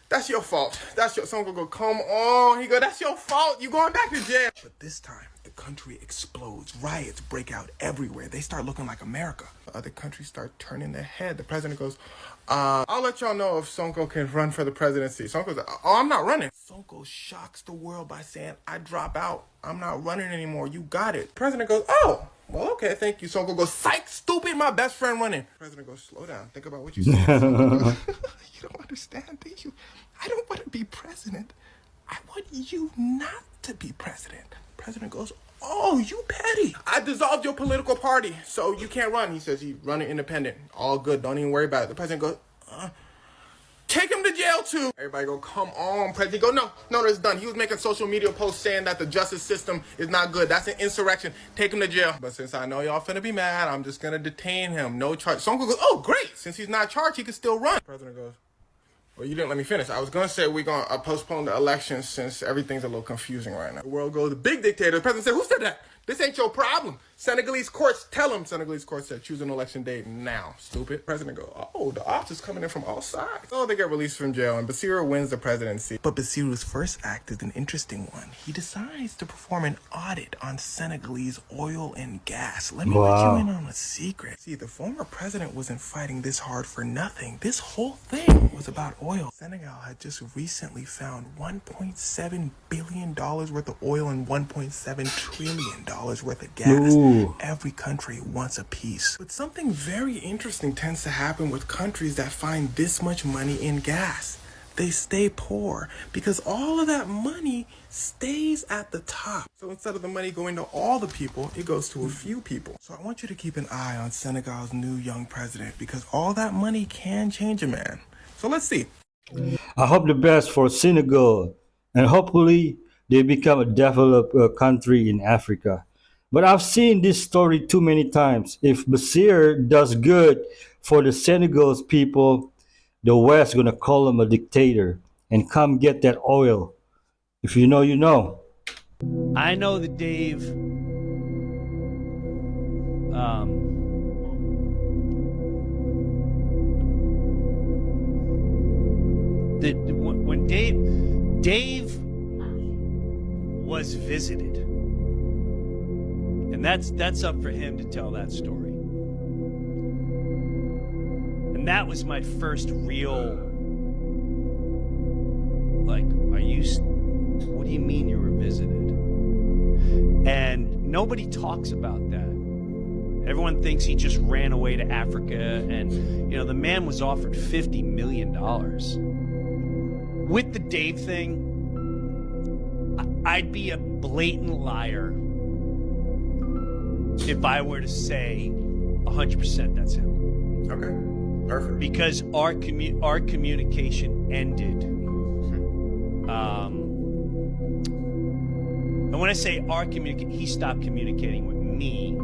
That's your fault. That's your, Sonko go, come on. He go, that's your fault. You going back to jail. But this time, the country explodes. Riots break out everywhere. They start looking like America. The other countries start turning their head. The president goes, I'll let y'all know if Sonko can run for the presidency. Sonko goes, oh, I'm not running. Sonko shocks the world by saying, I drop out. I'm not running anymore. You got it. The president goes, oh, well, okay, thank you. Sonko goes, psych, stupid, my best friend running. The president goes, slow down. Think about what you said. Sonko goes, you don't understand, do you? I don't want to be president. I want you not to be president. The president goes, oh, you petty. I dissolved your political party, so you can't run. He says he's running independent. All good. Don't even worry about it. The president goes, take him to jail too. Everybody go, come on, president. Go, no, it's done. He was making social media posts saying that the justice system is not good. That's an insurrection. Take him to jail. But since I know y'all finna be mad, I'm just gonna detain him. No charge. Sonko goes, oh, great. Since he's not charged, he can still run. The president goes, well, you didn't let me finish. I was going to say we're going to postpone the election since everything's a little confusing right now. The world goes, the big dictator. The president said, who said that? This ain't your problem. Senegalese courts, tell him. Senegalese courts said, choose an election date now, stupid. President goes, oh, the ops is coming in from all sides. Oh, they get released from jail, and Bassirou wins the presidency. But Bassirou's first act is an interesting one. He decides to perform an audit on Senegalese oil and gas. Let me let you in on a secret. See, the former president wasn't fighting this hard for nothing. This whole thing was about oil. Senegal had just recently found $1.7 billion worth of oil and $1.7 trillion worth of gas. Ooh. Every country wants a piece. But something very interesting tends to happen with countries that find this much money in gas. They stay poor because all of that money stays at the top. So instead of the money going to all the people, it goes to a few people. So I want you to keep an eye on Senegal's new young president because all that money can change a man. So let's see. I hope the best for Senegal, and hopefully they become a developed country in Africa. But I've seen this story too many times. If Bashir does good for the Senegal's people, the West gonna call him a dictator and come get that oil. If you know, you know. I know that Dave when Dave was visited, and that's up for him to tell that story. And that was my first real, like, what do you mean you were visited? And nobody talks about that. Everyone thinks he just ran away to Africa, and the man was offered $50 million. With the Dave thing, I'd be a blatant liar if I were to say 100% that's him. Okay, perfect. Because our communication ended. And when I say he stopped communicating with me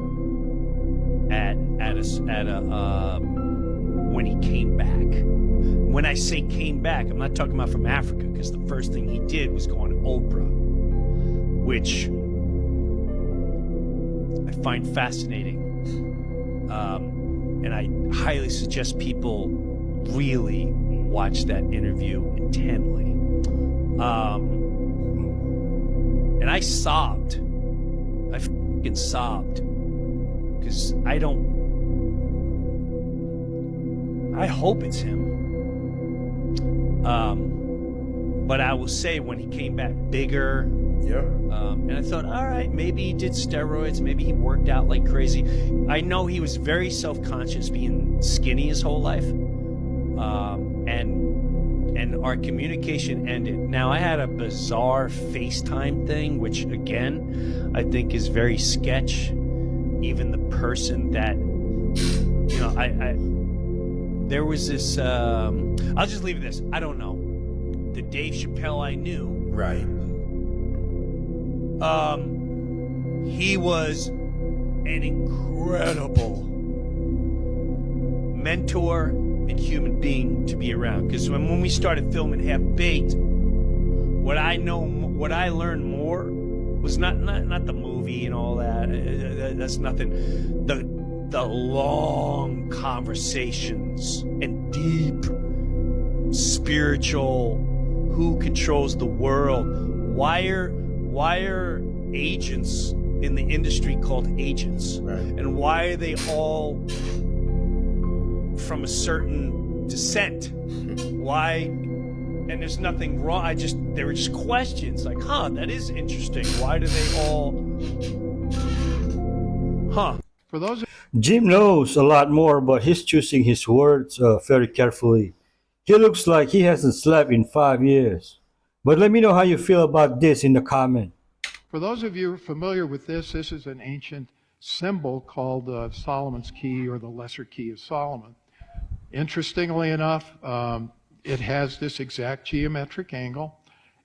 when he came back. When I say came back, I'm not talking about from Africa, because the first thing he did was go on Oprah, which I find fascinating. And I highly suggest people really watch that interview intently. And I sobbed. I fucking sobbed. Because I hope it's him. But I will say, when he came back bigger, and I thought, all right, maybe he did steroids, maybe he worked out like crazy. I know he was very self-conscious being skinny his whole life, and our communication ended. Now, I had a bizarre FaceTime thing, which again, I think is very sketch. Even the person that, you know, there was this, I'll just leave it this. I don't know. The Dave Chappelle I knew. Right. He was an incredible mentor and human being to be around. Because when we started filming Half Baked, what I learned more was not the movie and all that. That's nothing. The long conversations and deep spiritual, who controls the world? Why are agents in the industry called agents? Right. And why are they all from a certain descent? Why? And there's nothing wrong. They were just questions like, that is interesting. Why do they all? For those Jim knows a lot more, but he's choosing his words very carefully. He looks like he hasn't slept in 5 years. But let me know how you feel about this in the comment. For those of you familiar with this is an ancient symbol called Solomon's Key, or the Lesser Key of Solomon. Interestingly enough, it has this exact geometric angle.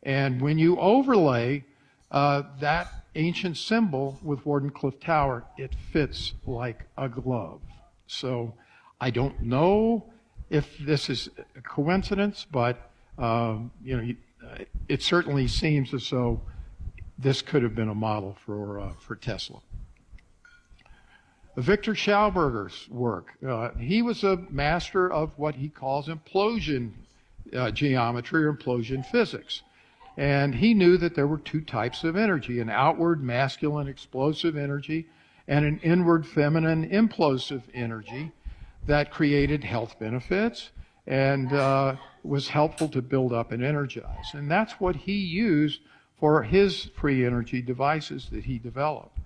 And when you overlay that ancient symbol with Wardenclyffe Tower, it fits like a glove. So I don't know if this is a coincidence, but it certainly seems as though this could have been a model for Tesla. Victor Schauberger's work. He was a master of what he calls implosion geometry or implosion physics. And he knew that there were two types of energy, an outward masculine explosive energy and an inward feminine implosive energy that created health benefits and was helpful to build up and energize. And that's what he used for his free energy devices that he developed.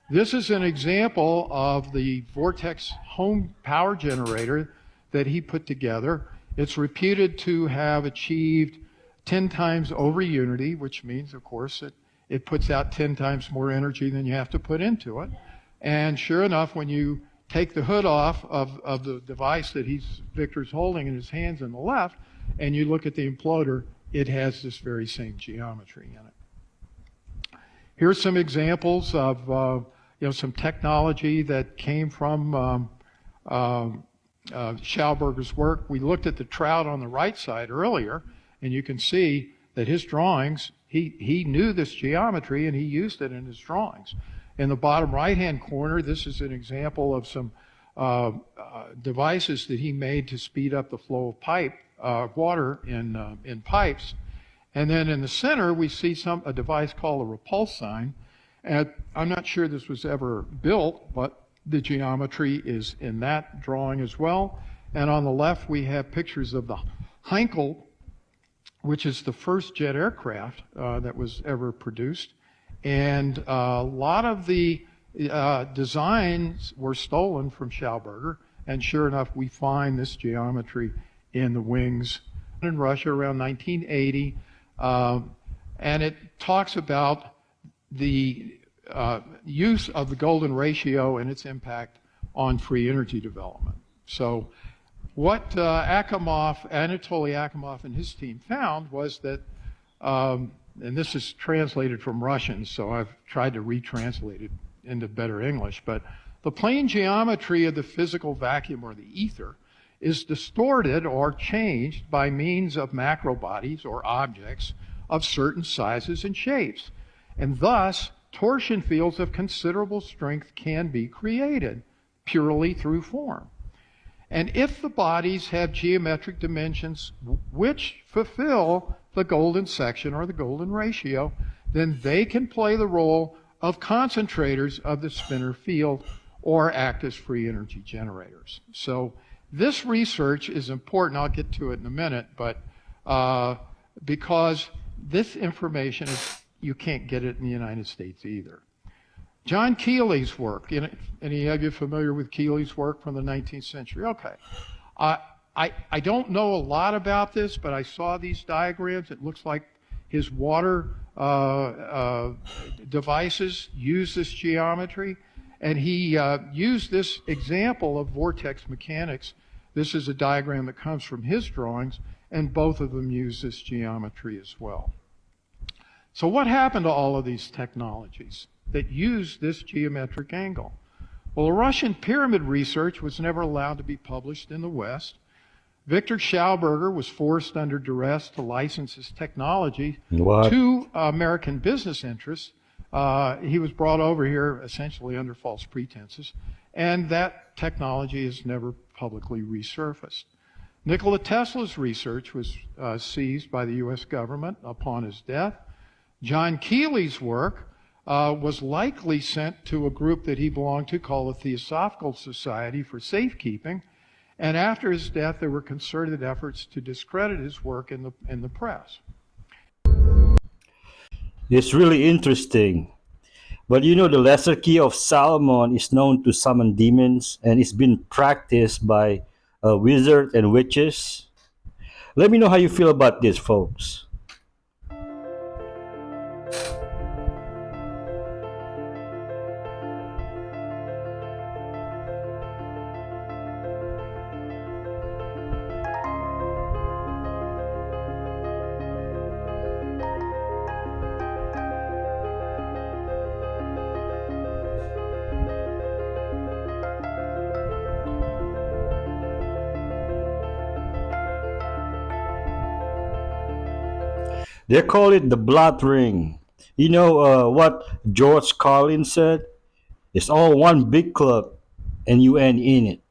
This is an example of the Vortex home power generator that he put together. It's reputed to have achieved 10 times over unity, which means, of course, that it puts out 10 times more energy than you have to put into it. And sure enough, when you take the hood off of the device that Victor's holding in his hands on the left, and you look at the imploder, it has this very same geometry in it. Here's some examples of some technology that came from Schauberger's work. We looked at the trout on the right side earlier, and you can see that his drawings, he knew this geometry and he used it in his drawings. In the bottom right-hand corner, this is an example of some devices that he made to speed up the flow of water in pipes. And then in the center, we see a device called a repulse sign. And I'm not sure this was ever built, but the geometry is in that drawing as well. And on the left, we have pictures of the Heinkel, which is the first jet aircraft that was ever produced. And a lot of the designs were stolen from Schauberger. And sure enough, we find this geometry in the wings in Russia around 1980. And it talks about the use of the golden ratio and its impact on free energy development. So what Anatoly Akimov and his team found was that, and this is translated from Russian, so I've tried to retranslate it into better English, but the plane geometry of the physical vacuum or the ether is distorted or changed by means of macrobodies or objects of certain sizes and shapes. And thus, torsion fields of considerable strength can be created purely through form. And if the bodies have geometric dimensions which fulfill the golden section or the golden ratio, then they can play the role of concentrators of the spinor field or act as free energy generators. So this research is important. I'll get to it in a minute, but because this information you can't get it in the United States either. John Keely's work, any of you familiar with Keely's work from the 19th century? Okay. I don't know a lot about this, but I saw these diagrams. It looks like his water devices use this geometry, and he used this example of vortex mechanics. This is a diagram that comes from his drawings, and both of them use this geometry as well. So what happened to all of these technologies that use this geometric angle? Well, the Russian pyramid research was never allowed to be published in the West. Victor Schauberger was forced under duress to license his technology to American business interests. He was brought over here essentially under false pretenses, and that technology has never publicly resurfaced. Nikola Tesla's research was seized by the U.S. government upon his death. John Keely's work was likely sent to a group that he belonged to called the Theosophical Society for Safekeeping. And after his death, there were concerted efforts to discredit his work in the press. It's really interesting. But you know, the lesser key of Solomon is known to summon demons, and it's been practiced by wizards and witches. Let me know how you feel about this, folks. They call it the blood ring. You know what George Carlin said? It's all one big club, and you ain't in it.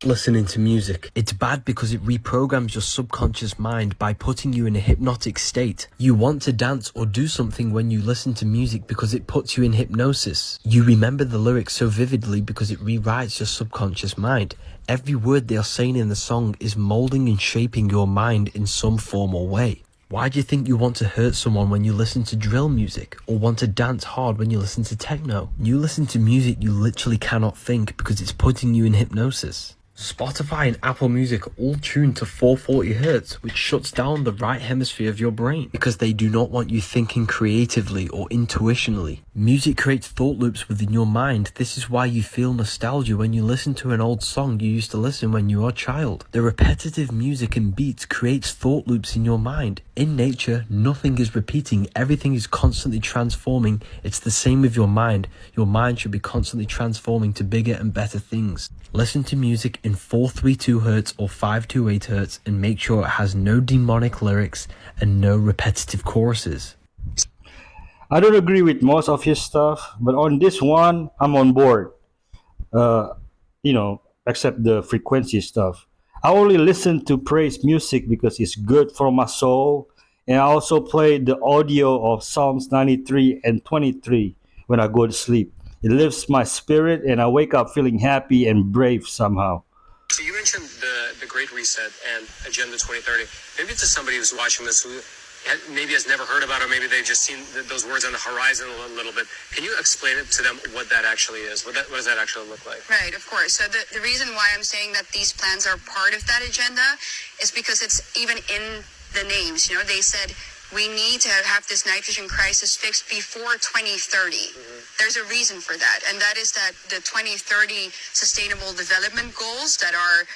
Listening to music. It's bad because it reprograms your subconscious mind by putting you in a hypnotic state. You want to dance or do something when you listen to music because it puts you in hypnosis. You remember the lyrics so vividly because it rewrites your subconscious mind. Every word they are saying in the song is molding and shaping your mind in some form or way. Why do you think you want to hurt someone when you listen to drill music, or want to dance hard when you listen to techno? You listen to music you literally cannot think because it's putting you in hypnosis. Spotify and Apple Music are all tuned to 440 Hz, which shuts down the right hemisphere of your brain because they do not want you thinking creatively or intuitionally. Music creates thought loops within your mind. This is why you feel nostalgia when you listen to an old song you used to listen when you were a child. The repetitive music and beats creates thought loops in your mind. In nature, nothing is repeating. Everything is constantly transforming. It's the same with your mind. Your mind should be constantly transforming to bigger and better things. Listen to music in 432 Hz or 528 Hz and make sure it has no demonic lyrics and no repetitive choruses. I don't agree with most of his stuff, but on this one, I'm on board. Except the frequency stuff. I only listen to praise music because it's good for my soul, and I also play the audio of Psalms 93 and 23 when I go to sleep. It lifts my spirit, and I wake up feeling happy and brave somehow. So you mentioned the Great Reset and Agenda 2030. Maybe it's just somebody who's watching this who maybe has never heard about it, or maybe they've just seen those words on the horizon a little bit. Can you explain it to them what that actually is? What does that actually look like? Right, of course. So the reason why I'm saying that these plans are part of that agenda is because it's even in the names. You know, they said we need to have this nitrogen crisis fixed before 2030. There's a reason for that, and that is that the 2030 Sustainable Development Goals that are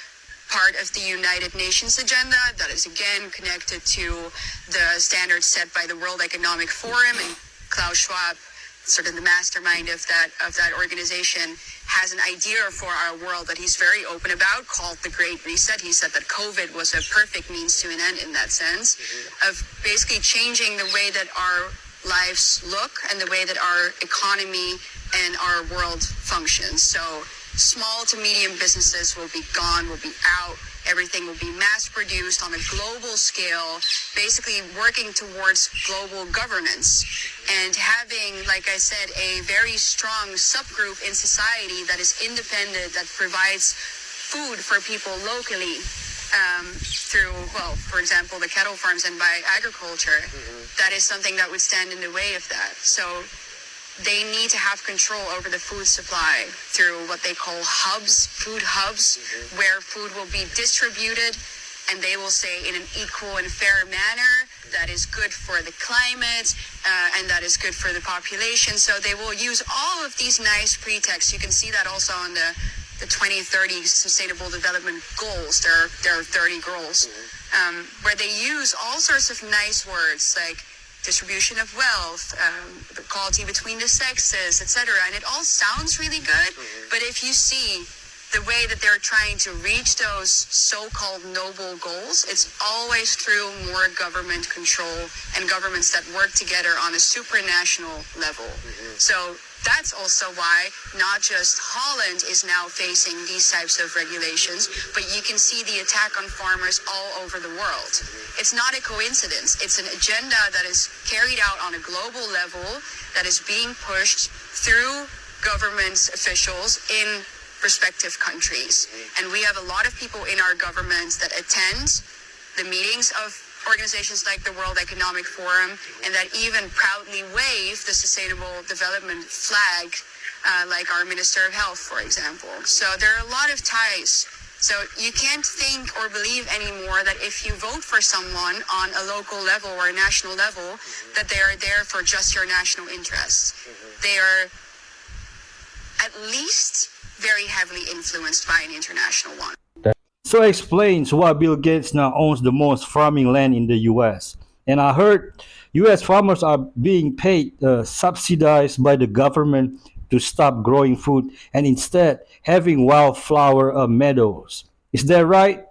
part of the United Nations agenda, that is again connected to the standards set by the World Economic Forum, and Klaus Schwab, sort of the mastermind of that organization, has an idea for our world that he's very open about called the Great Reset. He said that COVID was a perfect means to an end in that sense, of basically changing the way that our lives look and the way that our economy and our world functions. So small to medium businesses will be gone, will be out. Everything will be mass produced on a global scale, basically working towards global governance and having, like I said, a very strong subgroup in society that is independent, that provides food for people locally, through, well, for example, the cattle farms and by agriculture, that is something that would stand in the way of that. So they need to have control over the food supply through what they call hubs, food hubs, where food will be distributed, and they will say in an equal and fair manner that is good for the climate and that is good for the population. So they will use all of these nice pretexts. You can see that also on the 2030 Sustainable Development Goals. There are 30 goals where they use all sorts of nice words like distribution of wealth, the equality between the sexes, etc. And it all sounds really good, but if you see the way that they're trying to reach those so-called noble goals, it's always through more government control and governments that work together on a supranational level. So that's also why not just Holland is now facing these types of regulations, but you can see the attack on farmers all over the world. It's not a coincidence. It's an agenda that is carried out on a global level that is being pushed through government officials in respective countries. And we have a lot of people in our governments that attend the meetings of organizations like the World Economic Forum and that even proudly wave the Sustainable Development flag, like our Minister of Health, for example. So there are a lot of ties. So you can't think or believe anymore that if you vote for someone on a local level or a national level, that they are there for just your national interests. They are at least very heavily influenced by an international one. So it explains why Bill Gates now owns the most farming land in the US. And I heard US farmers are being paid, subsidized by the government to stop growing food and instead having wildflower meadows. Is that right?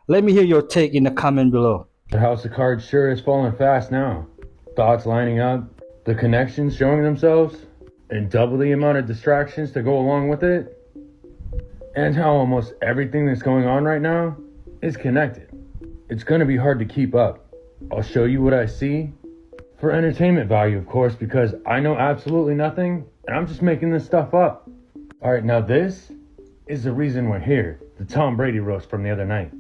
Let me hear your take in the comment below. The house of cards sure is falling fast now. Thoughts lining up, the connections showing themselves, and double the amount of distractions to go along with it. And how almost everything that's going on right now is connected. It's gonna be hard to keep up. I'll show you what I see. For entertainment value, of course, because I know absolutely nothing, and I'm just making this stuff up. Alright, now this is the reason we're here. The Tom Brady roast from the other night.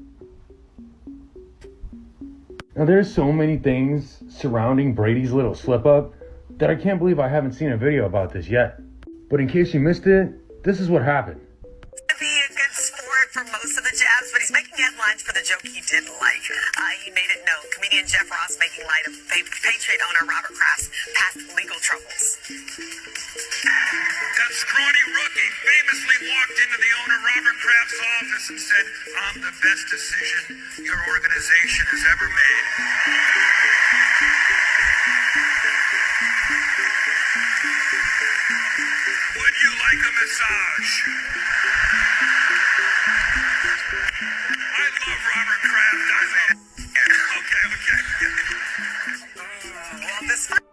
Now there's so many things surrounding Brady's little slip up that I can't believe I haven't seen a video about this yet. But in case you missed it, this is what happened. Be a good sport for most of the jabs, but he's making headlines for the joke he didn't like. He made it known. Comedian Jeff Ross making light of Patriot owner Robert Kraft's past legal troubles. That scrawny rookie famously walked into the owner Robert Kraft's office and said, "I'm the best decision your organization has ever made." Would you like a massage? I love Robert Kraft.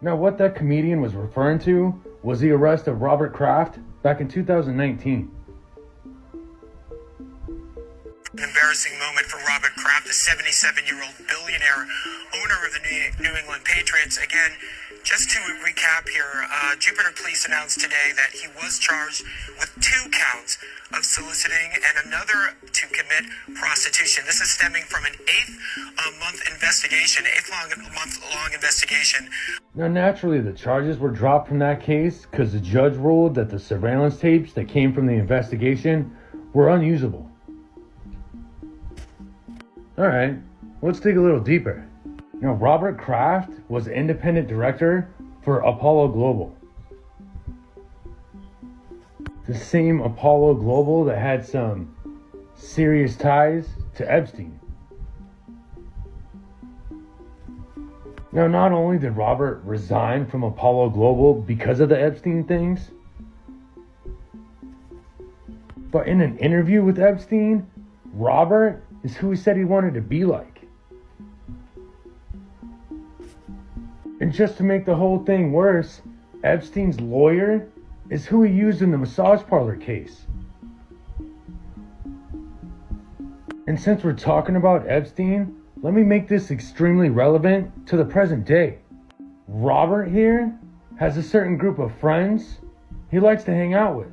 Now what that comedian was referring to was the arrest of Robert Kraft back in 2019. An embarrassing moment for Robert Kraft, the 77-year-old billionaire owner of the New England Patriots. Again, just to recap here, Jupiter Police announced today that he was charged with 2 counts of soliciting and another to commit prostitution. This is stemming from an 8-month investigation. Now naturally the charges were dropped from that case because the judge ruled that the surveillance tapes that came from the investigation were unusable. Alright, let's dig a little deeper. Now, Robert Kraft was independent director for Apollo Global. The same Apollo Global that had some serious ties to Epstein. Now, not only did Robert resign from Apollo Global because of the Epstein things, but in an interview with Epstein, Robert is who he said he wanted to be like. And just to make the whole thing worse, Epstein's lawyer is who he used in the massage parlor case. And since we're talking about Epstein, let me make this extremely relevant to the present day. Robert here has a certain group of friends he likes to hang out with.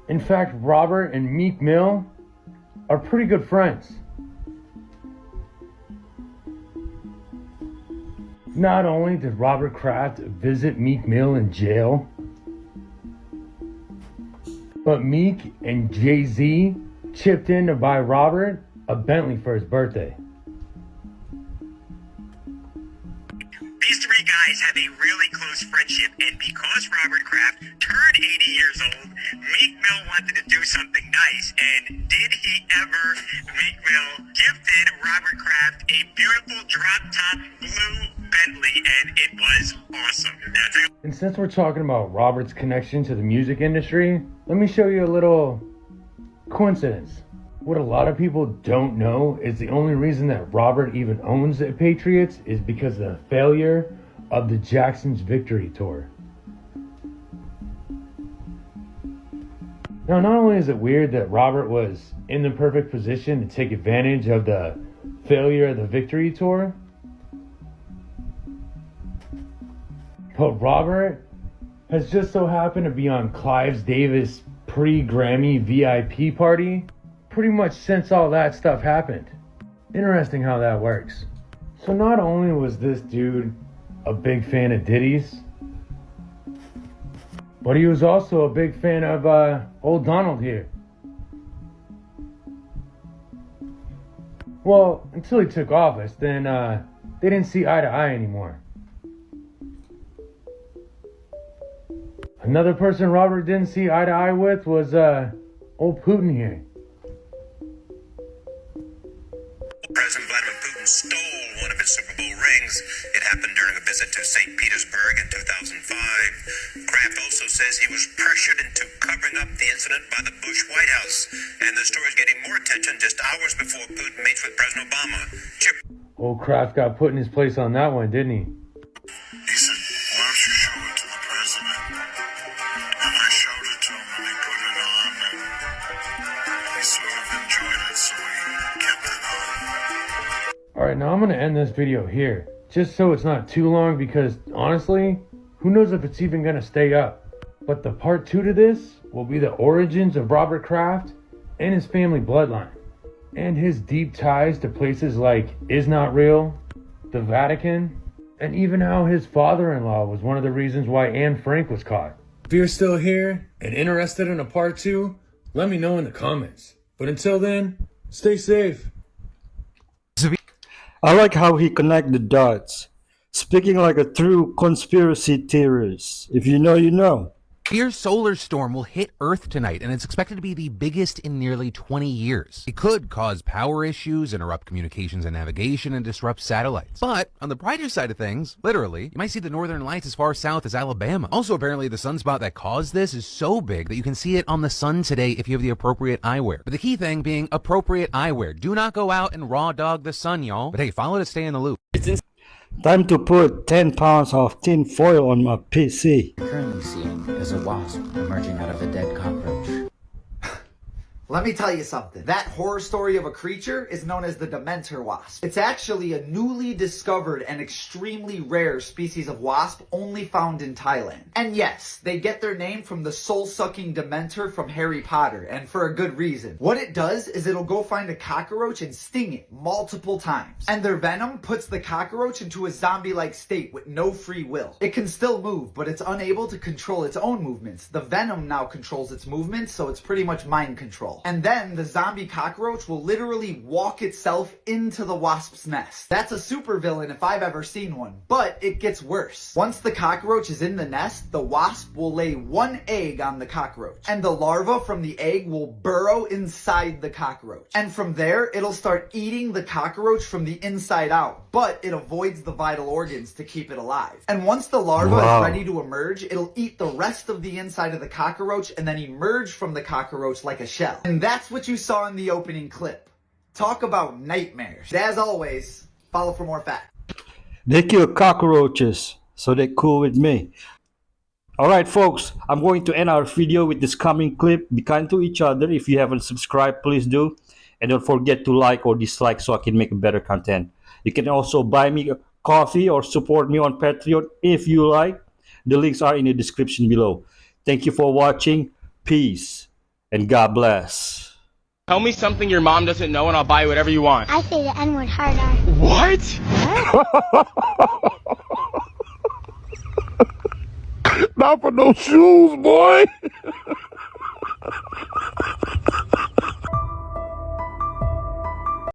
In fact, Robert and Meek Mill are pretty good friends. Not only did Robert Kraft visit Meek Mill in jail, but Meek and Jay-Z chipped in to buy Robert a Bentley for his birthday. These three guys have a really close friendship, and because Robert Kraft turned 80 years old, Meek Mill wanted to do something nice. And did he ever? Meek Mill gifted Robert Kraft a beautiful drop-top blue Bentley, and it was awesome. And since we're talking about Robert's connection to the music industry, let me show you a little coincidence. What a lot of people don't know is the only reason that Robert even owns the Patriots is because of the failure of the Jackson's Victory Tour. Now, not only is it weird that Robert was in the perfect position to take advantage of the failure of the Victory Tour, but Robert has just so happened to be on Clive Davis pre-Grammy VIP party pretty much since all that stuff happened. Interesting how that works. So not only was this dude a big fan of Diddy's, but he was also a big fan of old Donald here. Well, until he took office, then they didn't see eye to eye anymore. Another person Robert didn't see eye to eye with was old Putin here. President Vladimir Putin stole one of his Super Bowl rings. It happened during a visit to St. Petersburg in 2005. Kraft also says he was pressured into covering up the incident by the Bush White House. And the story is getting more attention just hours before Putin meets with President Obama. Old Kraft got put in his place on that one, didn't he? He said, why don't you show it to the president? And I showed it to him and he put it on and he sort of enjoyed it, so he kept it on. Alright, now I'm going to end this video here, just so it's not too long, because honestly, who knows if it's even going to stay up. But the part 2 to this will be the origins of Robert Kraft and his family bloodline, and his deep ties to places like Is Not Real, the Vatican, and even how his father-in-law was one of the reasons why Anne Frank was caught. If you're still here and interested in a part 2, let me know in the comments. But until then, stay safe. I like how he connect the dots, speaking like a true conspiracy theorist. If you know, you know. Fierce solar storm will hit Earth tonight, and it's expected to be the biggest in nearly 20 years. It could cause power issues, interrupt communications and navigation, and disrupt satellites. But on the brighter side of things, literally, you might see the northern lights as far south as Alabama. Also, apparently, the sunspot that caused this is so big that you can see it on the sun today if you have the appropriate eyewear. But the key thing being appropriate eyewear. Do not go out and raw dog the sun, y'all. But hey, follow to stay in the loop. Time to put 10 pounds of tin foil on my PC. Currently seeing is a wasp emerging out of a dead cockroach. Let me tell you something. That horror story of a creature is known as the Dementor wasp. It's actually a newly discovered and extremely rare species of wasp only found in Thailand. And yes, they get their name from the soul-sucking Dementor from Harry Potter, and for a good reason. What it does is it'll go find a cockroach and sting it multiple times. And their venom puts the cockroach into a zombie-like state with no free will. It can still move, but it's unable to control its own movements. The venom now controls its movements, so it's pretty much mind control. And then the zombie cockroach will literally walk itself into the wasp's nest. That's a supervillain if I've ever seen one, but it gets worse. Once the cockroach is in the nest, the wasp will lay one egg on the cockroach, and the larva from the egg will burrow inside the cockroach. And from there, it'll start eating the cockroach from the inside out, but it avoids the vital organs to keep it alive. And once the larva is ready to emerge, it'll eat the rest of the inside of the cockroach and then emerge from the cockroach like a shell. And that's what you saw in the opening clip. Talk about nightmares. As always, follow for more facts. They kill cockroaches, so they're cool with me. Alright folks, I'm going to end our video with this coming clip. Be kind to each other. If you haven't subscribed, please do. And don't forget to like or dislike so I can make better content. You can also buy me a coffee or support me on Patreon if you like. The links are in the description below. Thank you for watching. Peace. and God bless. Tell me something your mom doesn't know and I'll buy you whatever you want. I say the N-word harder. What? Not for no shoes, boy.